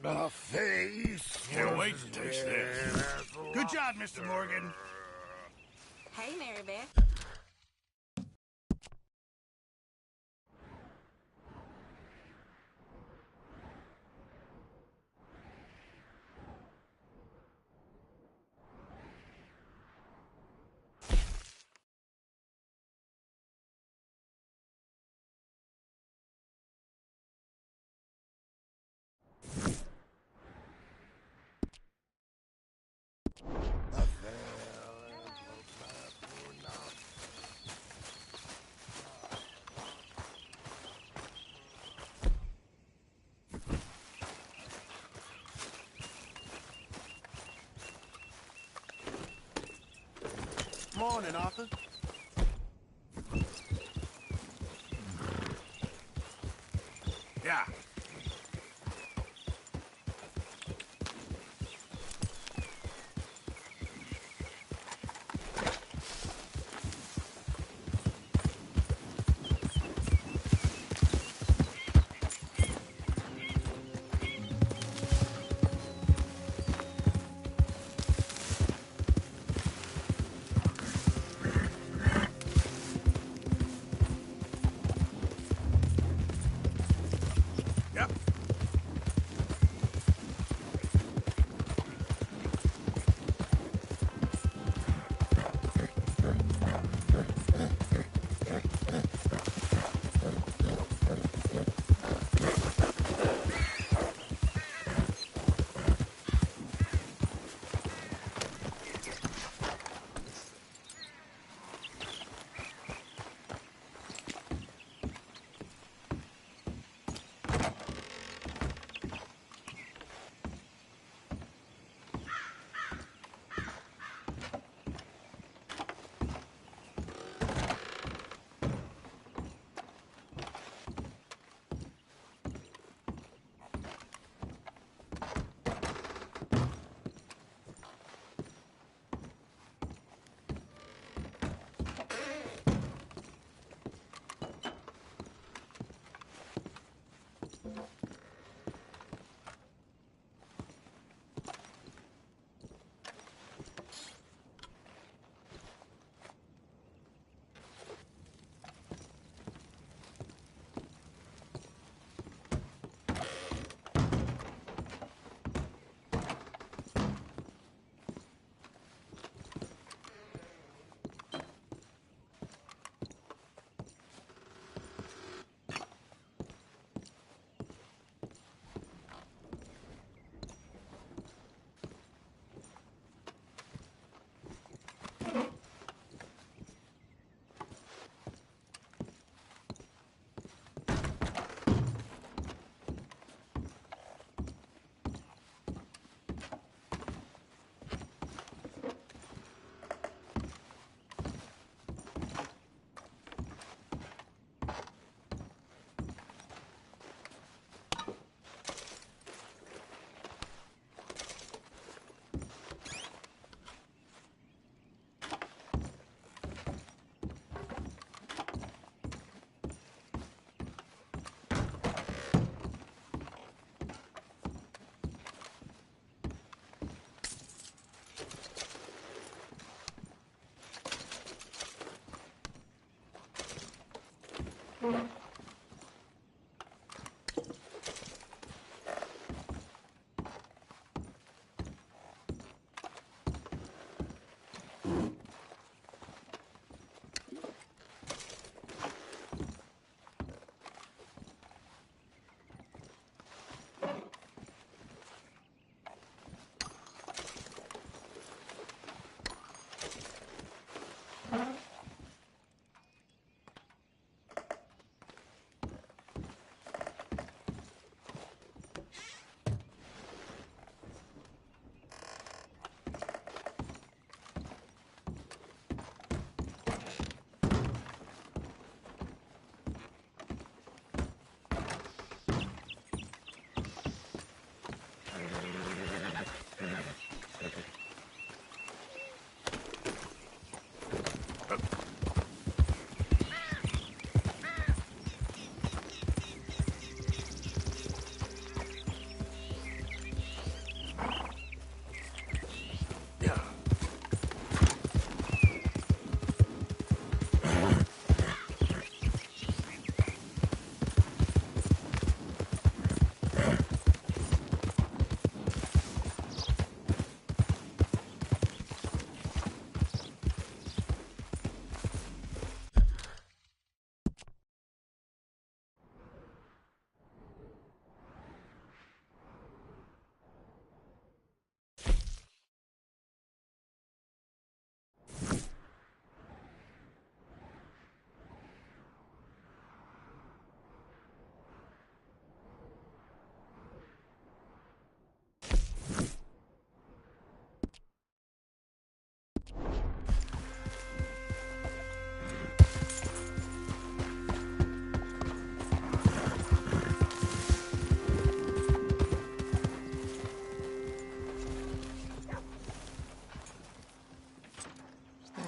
The face. Can't wait to taste this. Good job, Mr. Morgan. Hey, Mary Beth. Morning, Arthur. Yeah.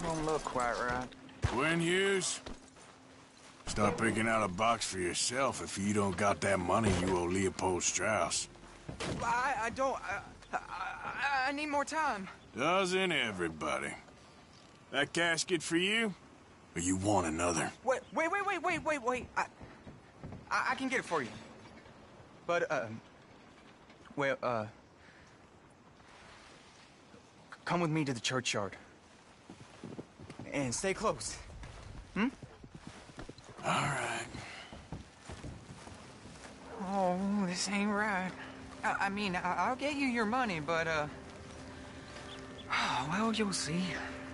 Don't look quite right. Quinn Hughes? Start picking out a box for yourself if you don't got that money you owe Leopold Strauss. I don't... I need more time. Doesn't everybody? That casket for you? Or you want another? Wait. I can get it for you. But, come with me to the churchyard. And stay close. Hmm? All right. Oh, this ain't right. I mean, I'll get you your money, but, well, you'll see.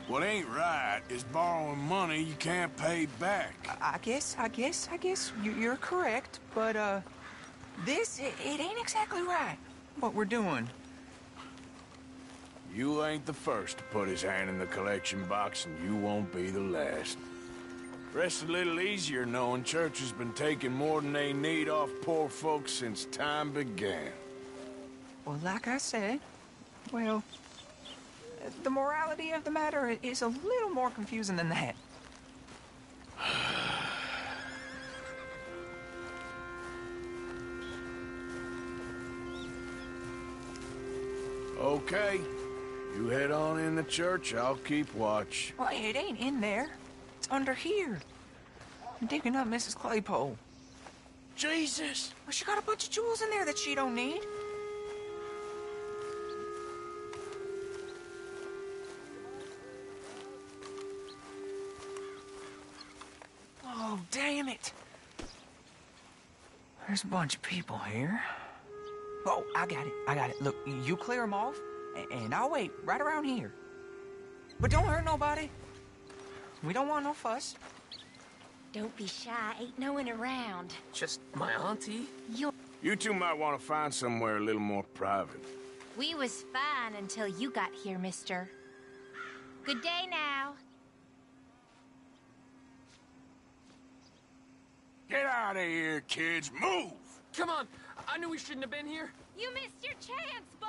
What ain't right is borrowing money you can't pay back. I guess you're correct, but, this, it ain't exactly right, what we're doing. You ain't the first to put his hand in the collection box, and you won't be the last. Rests a little easier knowing church has been taking more than they need off poor folks since time began. Well, like I said, well, the morality of the matter is a little more confusing than that. Okay. You head on in the church, I'll keep watch. Well, it ain't in there. It's under here. I'm digging up Mrs. Claypole. Jesus! Well, she got a bunch of jewels in there that she don't need. Oh, damn it. There's a bunch of people here. Oh, I got it. Look, you clear them off, and I'll wait right around here. But don't hurt nobody. We don't want no fuss. Don't be shy. Ain't no one around. Just my auntie. You two might want to find somewhere a little more private. We was fine until you got here, mister. Good day now. Get out of here, kids. Move! Come on. I knew we shouldn't have been here. You missed your chance, boy!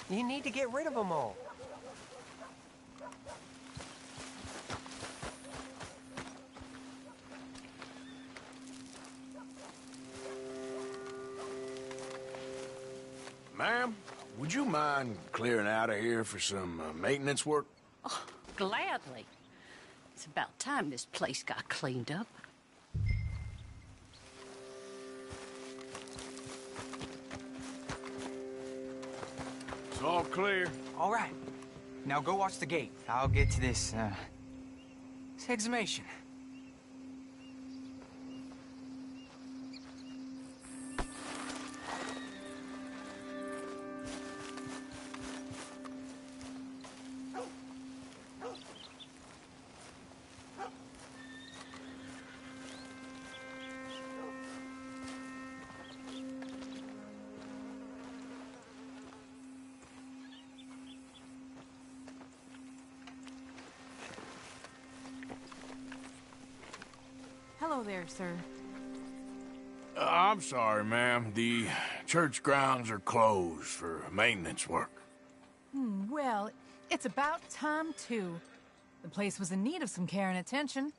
You need to get rid of them all. Ma'am, would you mind clearing out of here for some maintenance work? Oh, Gladly. It's about time this place got cleaned up. It's all clear. All right. Now go watch the gate. I'll get to this exhumation. Hello there, sir. I'm sorry, ma'am. The church grounds are closed for maintenance work. Well, it's about time, too. The place was in need of some care and attention.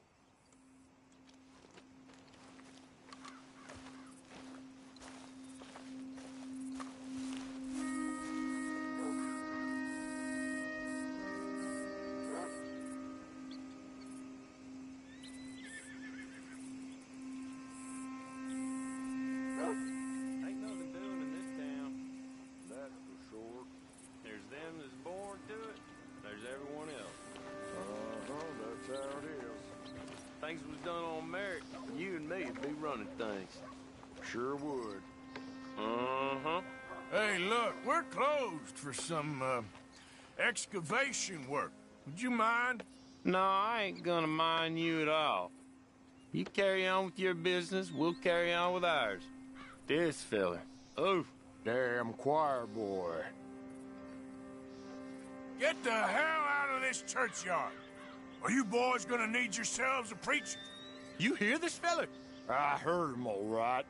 Ain't nothing doing in this town. That's for sure. There's them that's born to it. There's everyone else. That's how it is. Things was done on merit. You and me'd be running things. Sure would. Uh-huh. Hey, look, we're closed for some, excavation work. Would you mind? No, I ain't gonna mind you at all. You carry on with your business, we'll carry on with ours. This fella. Oh, damn choir boy. Get the hell out of this churchyard. Are you boys gonna need yourselves a preacher? You hear this fella? I heard him all right.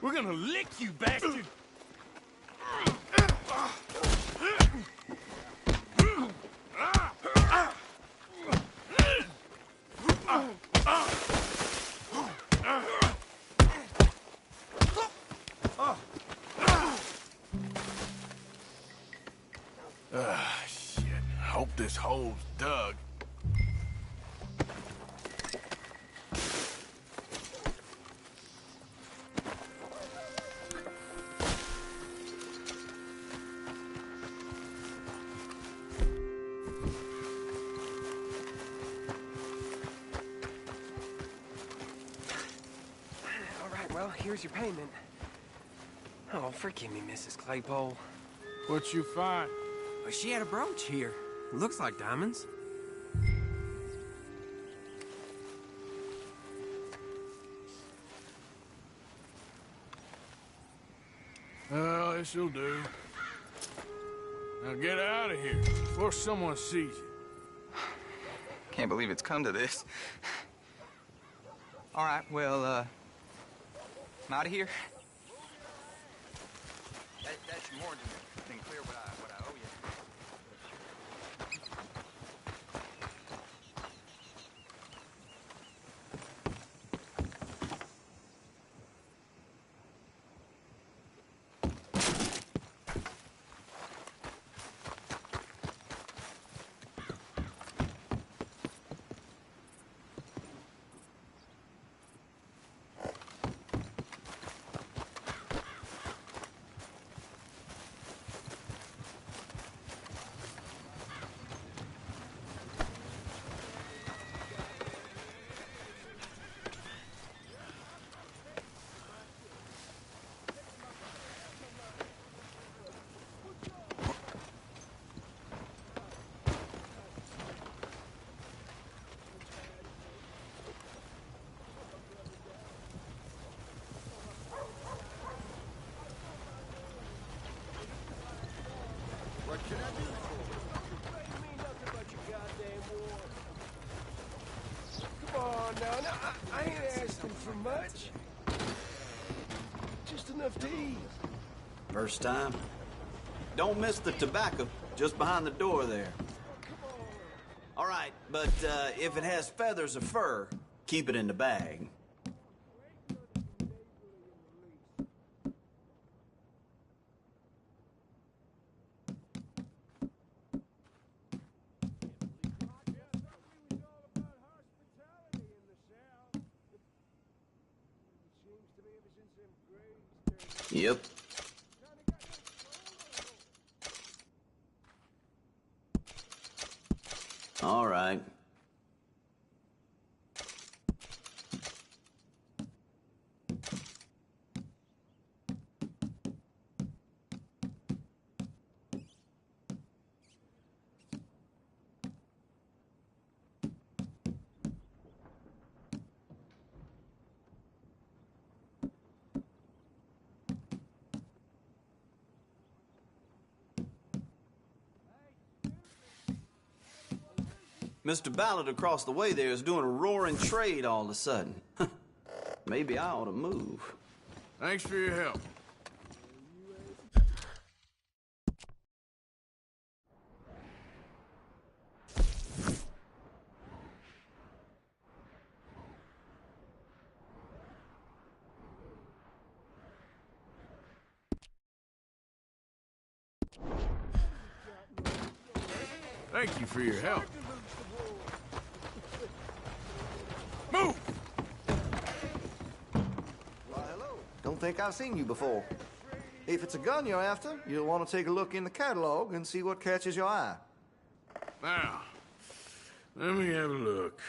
We're gonna lick you, bastard! Shit. Hope this hole's dug. All right, well, here's your payment. Oh, forgive me, Mrs. Claypole. What you find? Well, she had a brooch here. Looks like diamonds. Well, this'll do. Now get out of here before someone sees you. Can't believe it's come to this. All right, well, I'm out of here. That's more than clear what I owe you. What can I do Come on now, I ain't asking for much. Just enough to eat. First time? Don't miss the tobacco, just behind the door there. All right, but if it has feathers or fur, keep it in the bag. Yep. All right. Mr. Ballard across the way there is doing a roaring trade all of a sudden. Maybe I ought to move. Thanks for your help. Thank you for your help. Move! Why, hello. Don't think I've seen you before. If it's a gun you're after, you'll want to take a look in the catalog and see what catches your eye. Now, let me have a look.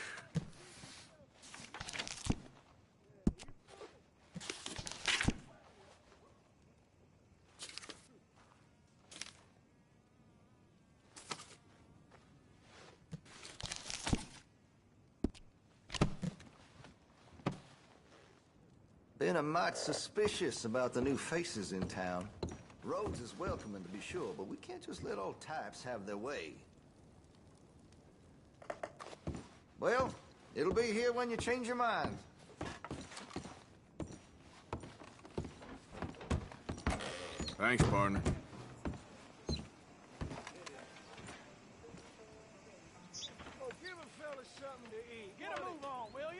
Been a mite suspicious about the new faces in town. Rhodes is welcoming, to be sure, but we can't just let old types have their way. Well, it'll be here when you change your mind. Thanks, partner. Oh, give a fella something to eat. Get a move on, will you?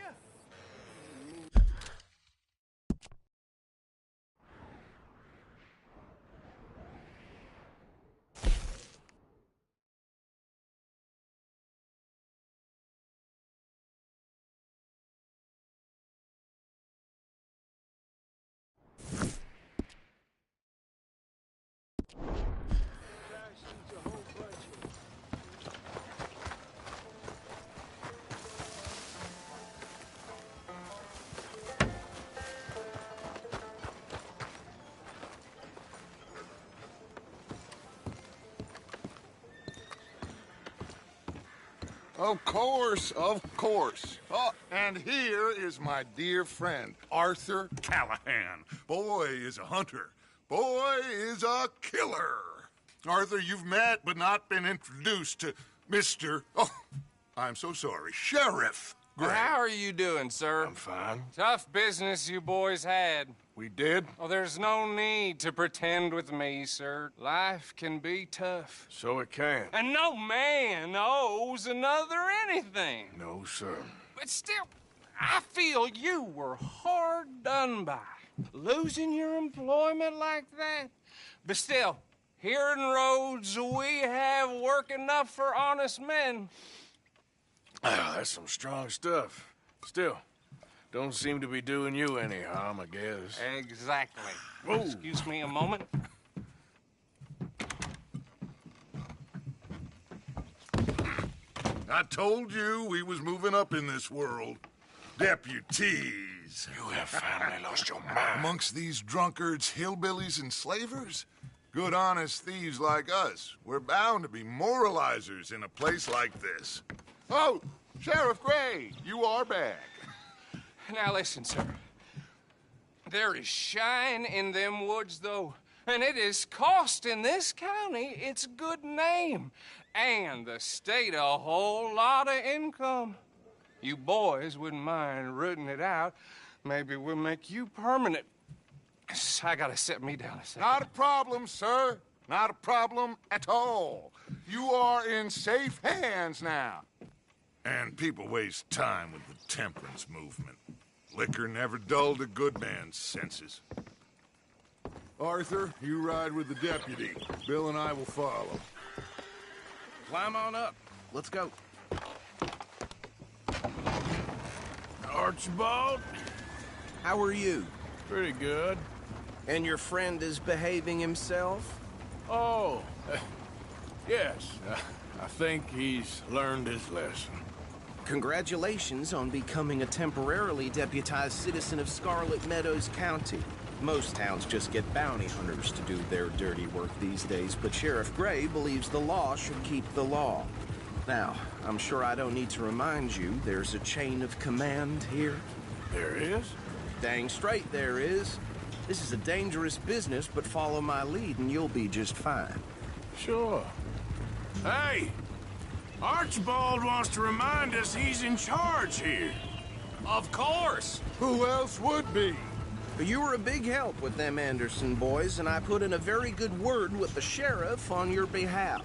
Of course, of course. Oh, and here is my dear friend, Arthur Callahan. Boy is a hunter. Boy is a killer. Arthur, you've met but not been introduced to Mr. Oh, I'm so sorry, Sheriff Gray. How are you doing, sir? I'm fine. Tough business you boys had. We did? Oh, there's no need to pretend with me, sir. Life can be tough. So it can. And no man owes another anything. No, sir. But still, I feel you were hard done by. Losing your employment like that. But still, here in Rhodes, we have work enough for honest men. Oh, that's some strong stuff. Still, don't seem to be doing you any harm, I guess. Exactly. Whoa. Excuse me a moment. I told you we was moving up in this world. Deputies. You have finally lost your mind. Amongst these drunkards, hillbillies, and slavers? Good, honest thieves like us. We're bound to be moralizers in a place like this. Oh, Sheriff Gray, you are back. Now listen, sir. There is shine in them woods, though, and it is costing this county its good name and the state a whole lot of income. You boys wouldn't mind rooting it out. Maybe we'll make you permanent. I gotta set me down a second. Not a problem, sir. Not a problem at all. You are in safe hands now. And people waste time with the temperance movement. Liquor never dulled a good man's senses. Arthur, you ride with the deputy. Bill and I will follow. Climb on up. Let's go. Archibald? How are you? Pretty good. And your friend is behaving himself? Oh, yes. I think he's learned his lesson. Congratulations on becoming a temporarily deputized citizen of Scarlet Meadows County. Most towns just get bounty hunters to do their dirty work these days, but Sheriff Gray believes the law should keep the law. Now, I'm sure I don't need to remind you there's a chain of command here. There is? Dang straight there is. This is a dangerous business, but follow my lead and you'll be just fine. Sure. Hey! Archibald wants to remind us he's in charge here. Of course! Who else would be? You were a big help with them Anderson boys, and I put in a very good word with the sheriff on your behalf.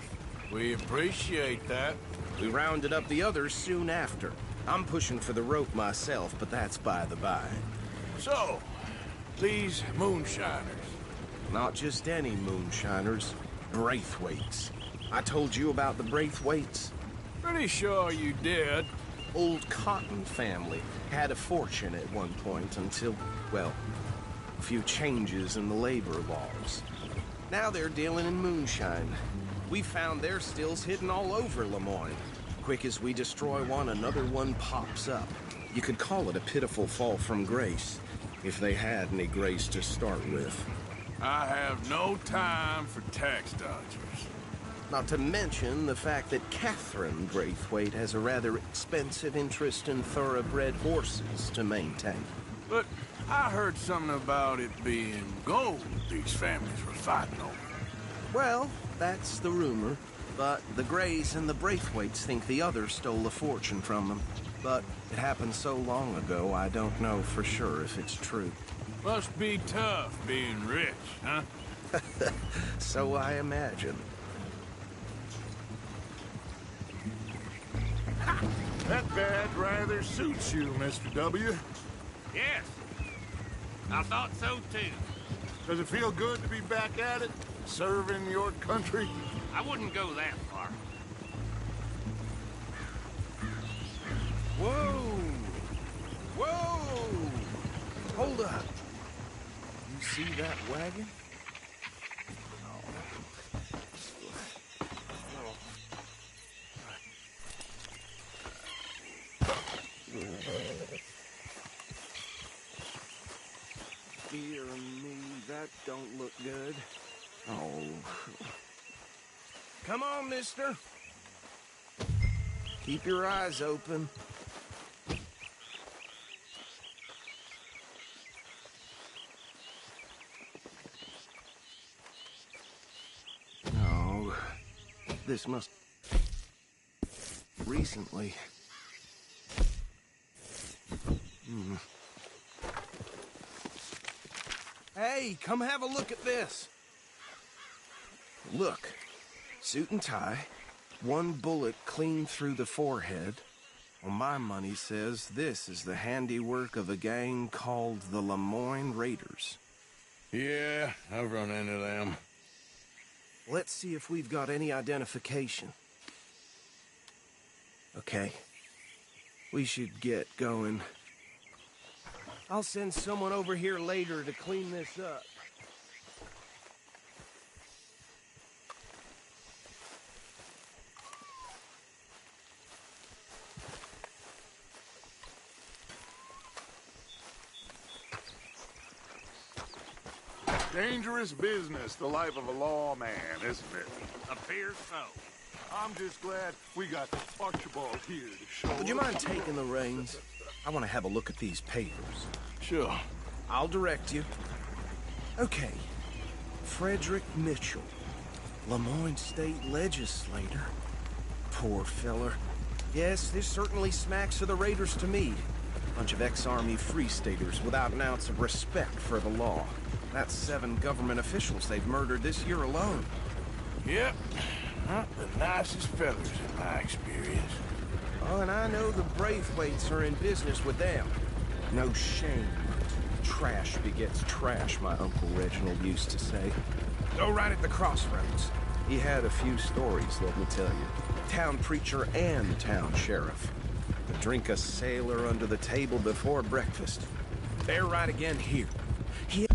We appreciate that. We rounded up the others soon after. I'm pushing for the rope myself, but that's by the by. So, these moonshiners. Not just any moonshiners. Braithwaites. I told you about the Braithwaites? Pretty sure you did. Old Cotton family had a fortune at one point until, well, a few changes in the labor laws. Now they're dealing in moonshine. We found their stills hidden all over Lemoyne. Quick as we destroy one, another one pops up. You could call it a pitiful fall from grace, if they had any grace to start with. I have no time for tax dodgers. Not to mention the fact that Catherine Braithwaite has a rather expensive interest in thoroughbred horses to maintain. But I heard something about it being gold these families were fighting over. Well, that's the rumor. But the Grays and the Braithwaites think the others stole a fortune from them. But it happened so long ago, I don't know for sure if it's true. Must be tough being rich, huh? So I imagine. That badge rather suits you, Mr. W. Yes. I thought so, too. Does it feel good to be back at it, serving your country? I wouldn't go that far. Whoa! Whoa! Hold up. You see that wagon? Dear me, that don't look good. Oh. Come on, mister. Keep your eyes open. Oh, this must... recently. Hey, come have a look at this. Look, suit and tie, one bullet clean through the forehead. Well, my money says this is the handiwork of a gang called the Lemoyne Raiders. Yeah, I've run into them. Let's see if we've got any identification. Okay. We should get going. I'll send someone over here later to clean this up. Dangerous business, the life of a lawman, isn't it? Appears so. I'm just glad we got Archibald here to show Would you mind taking the reins? I want to have a look at these papers. Sure. I'll direct you. Okay. Frederick Mitchell, Lemoyne State Legislator. Poor feller. Yes, this certainly smacks of the Raiders to me. Bunch of ex-Army Free Staters without an ounce of respect for the law. That's 7 government officials they've murdered this year alone. Yep. Not the nicest fellas in my experience. Oh, and I know the Braithwaites are in business with them. No shame. Trash begets trash, my Uncle Reginald used to say. Go right at the crossroads. He had a few stories, let me tell you. Town preacher and town sheriff. Drink a sailor under the table before breakfast. They're right again here. He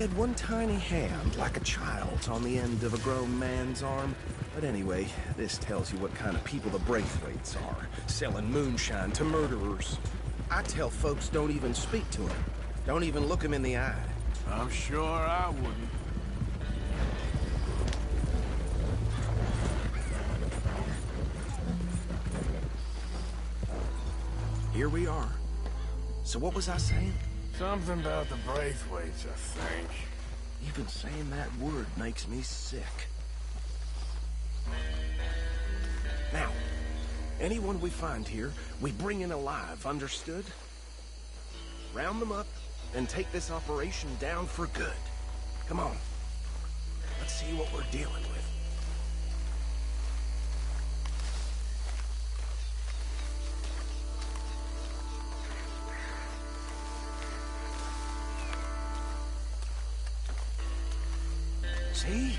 had one tiny hand, like a child's, on the end of a grown man's arm. But anyway, this tells you what kind of people the Braithwaites are, selling moonshine to murderers. I tell folks don't even speak to them. Don't even look them in the eye. I'm sure I wouldn't. Here we are. So what was I saying? Something about the Braithwaites, I think. Even saying that word makes me sick. Now, anyone we find here, we bring in alive, understood? Round them up and take this operation down for good. Come on. Let's see what we're dealing with. See?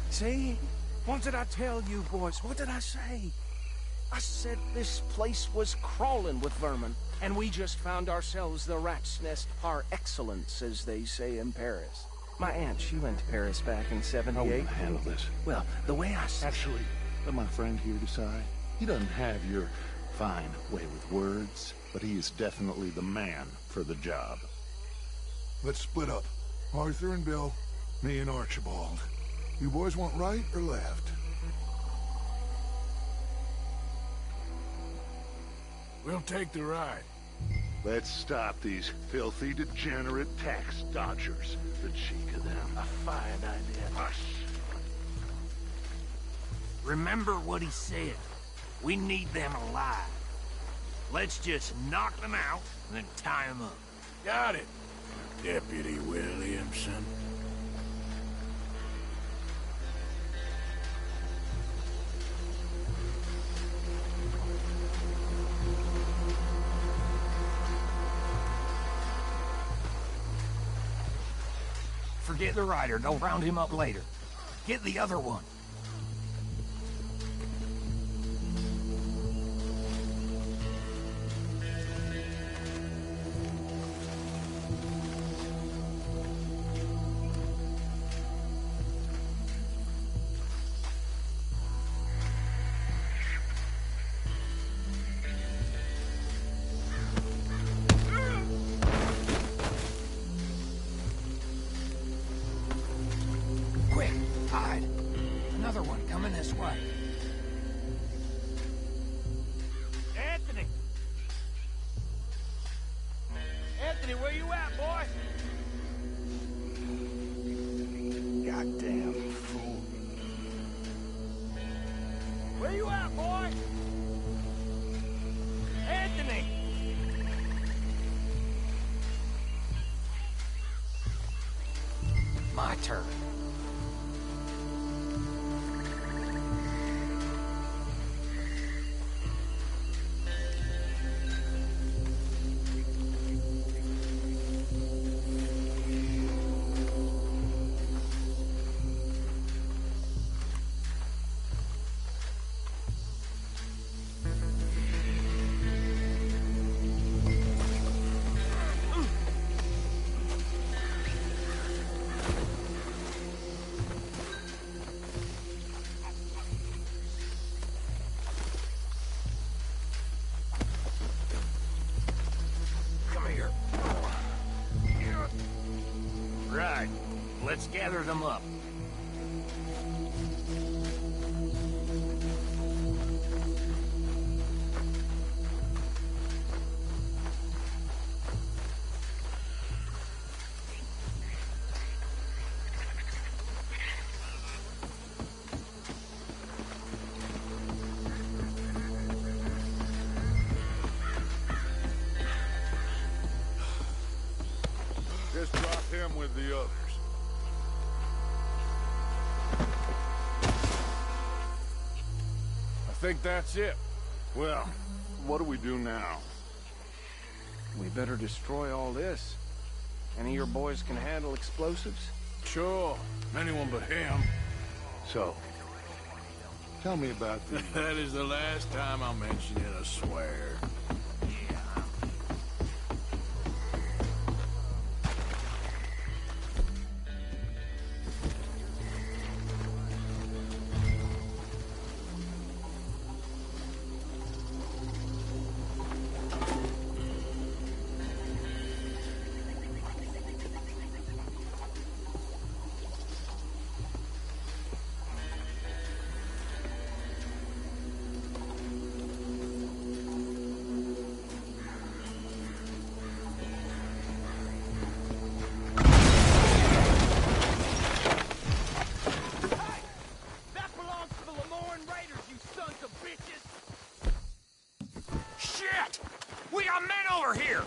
See? What did I tell you, boys? What did I say? I said this place was crawling with vermin, and we just found ourselves the rat's nest par excellence, as they say in Paris. My aunt, she went to Paris back in '78. How will you handle this? Well, the way I said... Actually, let my friend here decide. He doesn't have your fine way with words, but he is definitely the man for the job. Let's split up. Arthur and Bill, me and Archibald. You boys want right or left? We'll take the ride. Let's stop these filthy, degenerate tax dodgers. The cheek of them. A fine idea. Hush. Remember what he said. We need them alive. Let's just knock them out and then tie them up. Got it, Deputy Williamson. Forget the rider. They'll round him up later. Get the other one. Another one coming this way. Anthony! Anthony, where you at, boy? Goddamn fool. Where you at, boy? Anthony! My turn. Right. Let's gather them up. Just drop him with the others. I think that's it. Well, what do we do now? We better destroy all this. Any of your boys can handle explosives? Sure. Anyone but him. So, Tell me about the... That is the last time I'll mention it, I swear. We got men over here!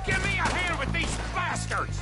Give me a hand with these bastards!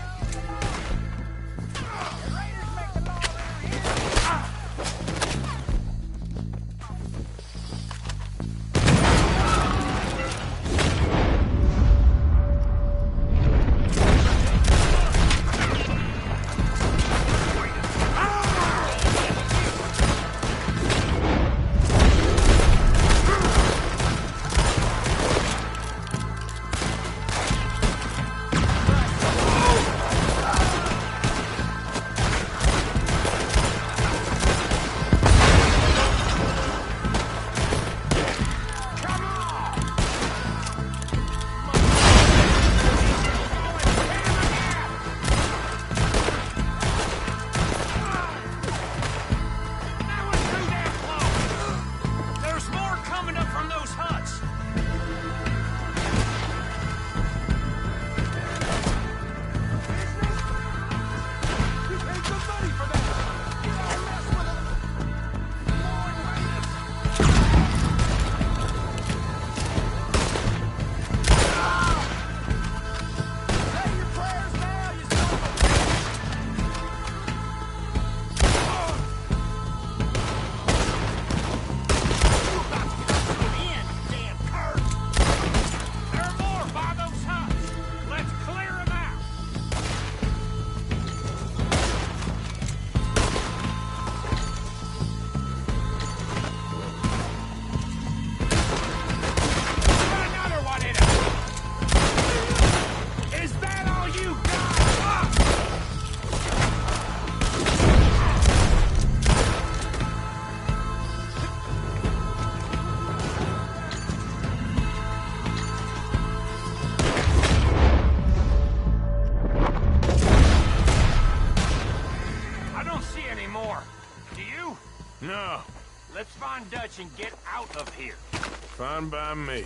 No. Let's find Dutch and get out of here. Fine by me.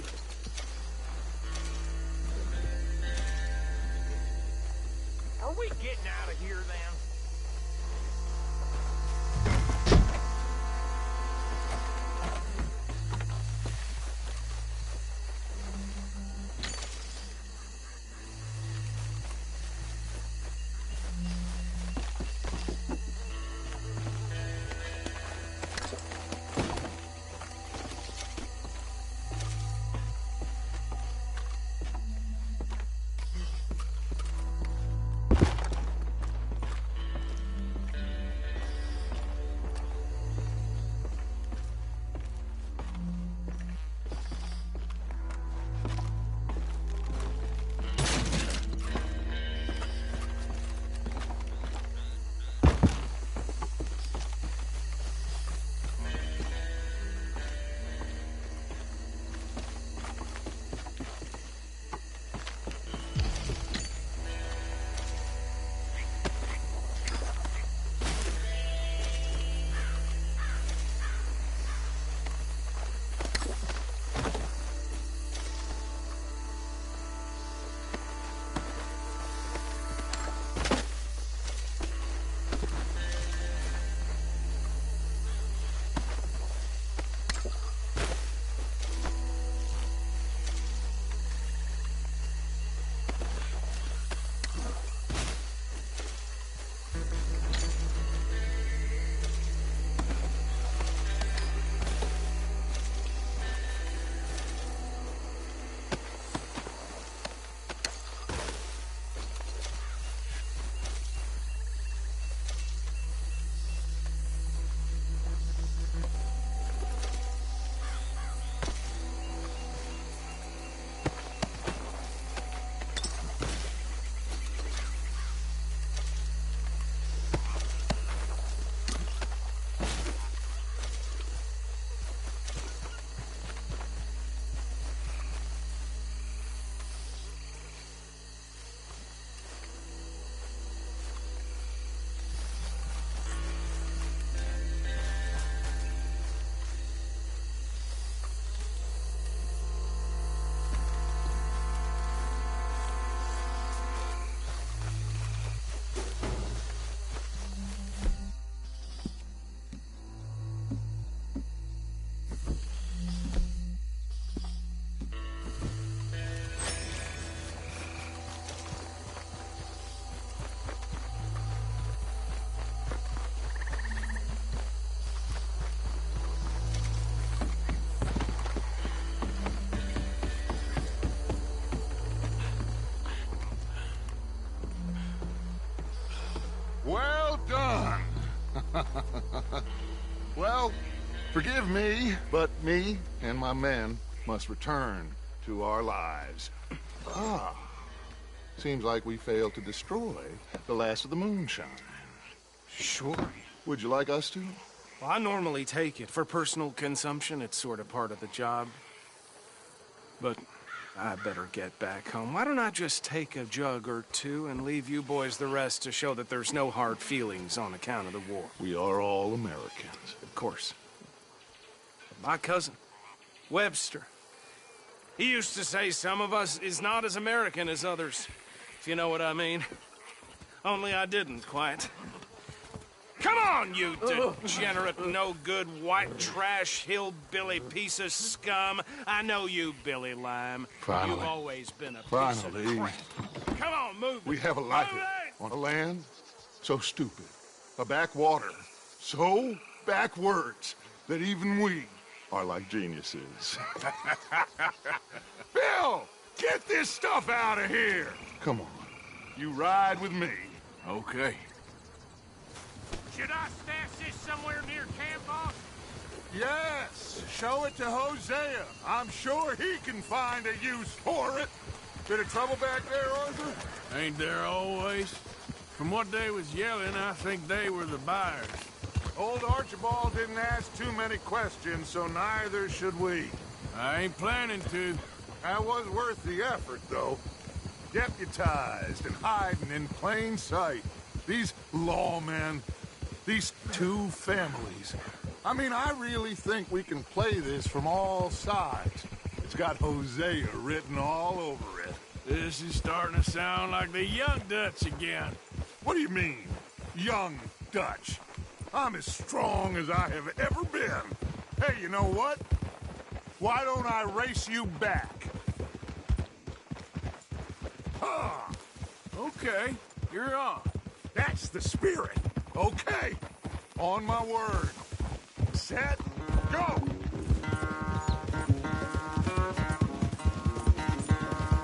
Are we getting out of here then? Well, forgive me, but me and my men must return to our lives. Ah. Seems like we failed to destroy the last of the moonshine. Sure. Would you like us to? Well, I normally take it. For personal consumption, it's sort of part of the job. But I better get back home. Why don't I just take a jug or two and leave you boys the rest to show that there's no hard feelings on account of the war? We are all Americans. Of course. But my cousin, Webster, he used to say some of us is not as American as others, if you know what I mean. Only I didn't quite. Come on, you degenerate, no-good, white trash, hillbilly piece of scum. I know you, Billy Lime. Finally. You've always been a piece Finally. of crap. Come on, move We it. have a life Move here on a land so stupid, a backwater so backwards that even we are like geniuses. Bill, get this stuff out of here. Come on, you ride with me. Okay. Should I stash this somewhere near camp, boss? Yes, show it to Hosea. I'm sure he can find a use for it. Bit of trouble back there, Arthur? Ain't there always? From what they was yelling, I think they were the buyers. Old Archibald didn't ask too many questions, so neither should we. I ain't planning to. That was worth the effort, though. Deputized and hiding in plain sight. These lawmen, these two families. I mean, I really think we can play this from all sides. It's got Hosea written all over it. This is starting to sound like the Young Dutch again. What do you mean, Young Dutch? I'm as strong as I have ever been. Hey, you know what? Why don't I race you back? Ah! Okay, you're on. That's the spirit. Okay. On my word. Set, go!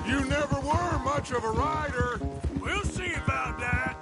You never were much of a rider. We'll see about that.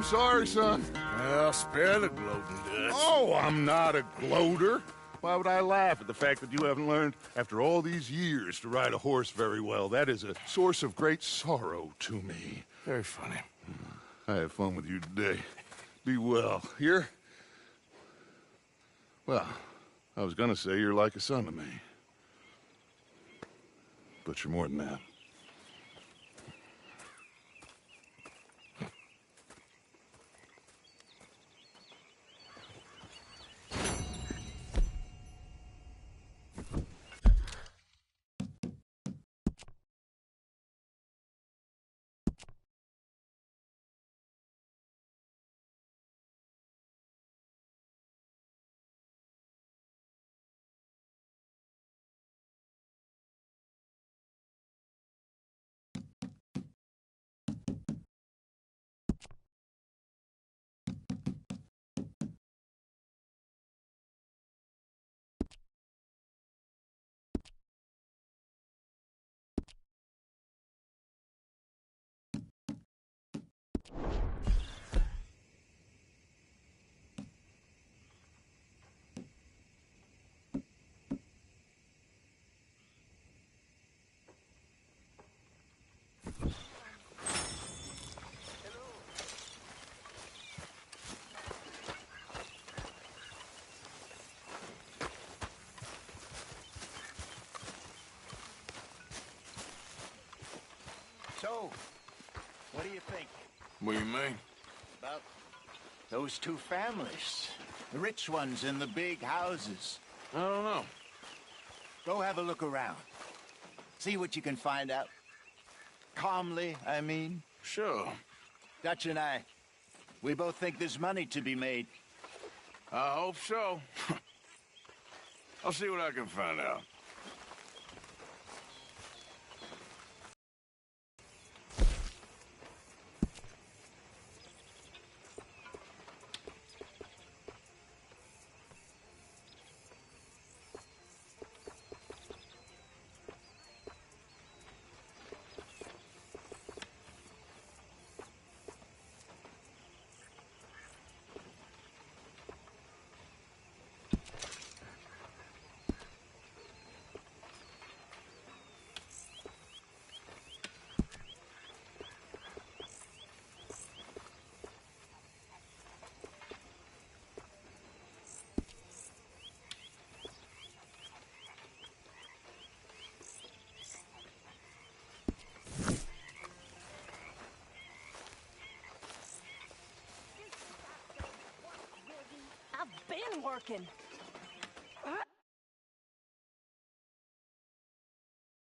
Sorry, son. Well, spare the gloating, Dutch. Oh, I'm not a gloater. Why would I laugh at the fact that you haven't learned, after all these years, to ride a horse very well? That is a source of great sorrow to me. Very funny. I had fun with you today. Be well. Here? Well, I was gonna say you're like a son to me. But you're more than that. So, what do you think? What do you mean? About those two families. The rich ones in the big houses. I don't know. Go have a look around. See what you can find out. Calmly, I mean. Sure. Dutch and I, we both think there's money to be made. I hope so. I'll see what I can find out. I've been working.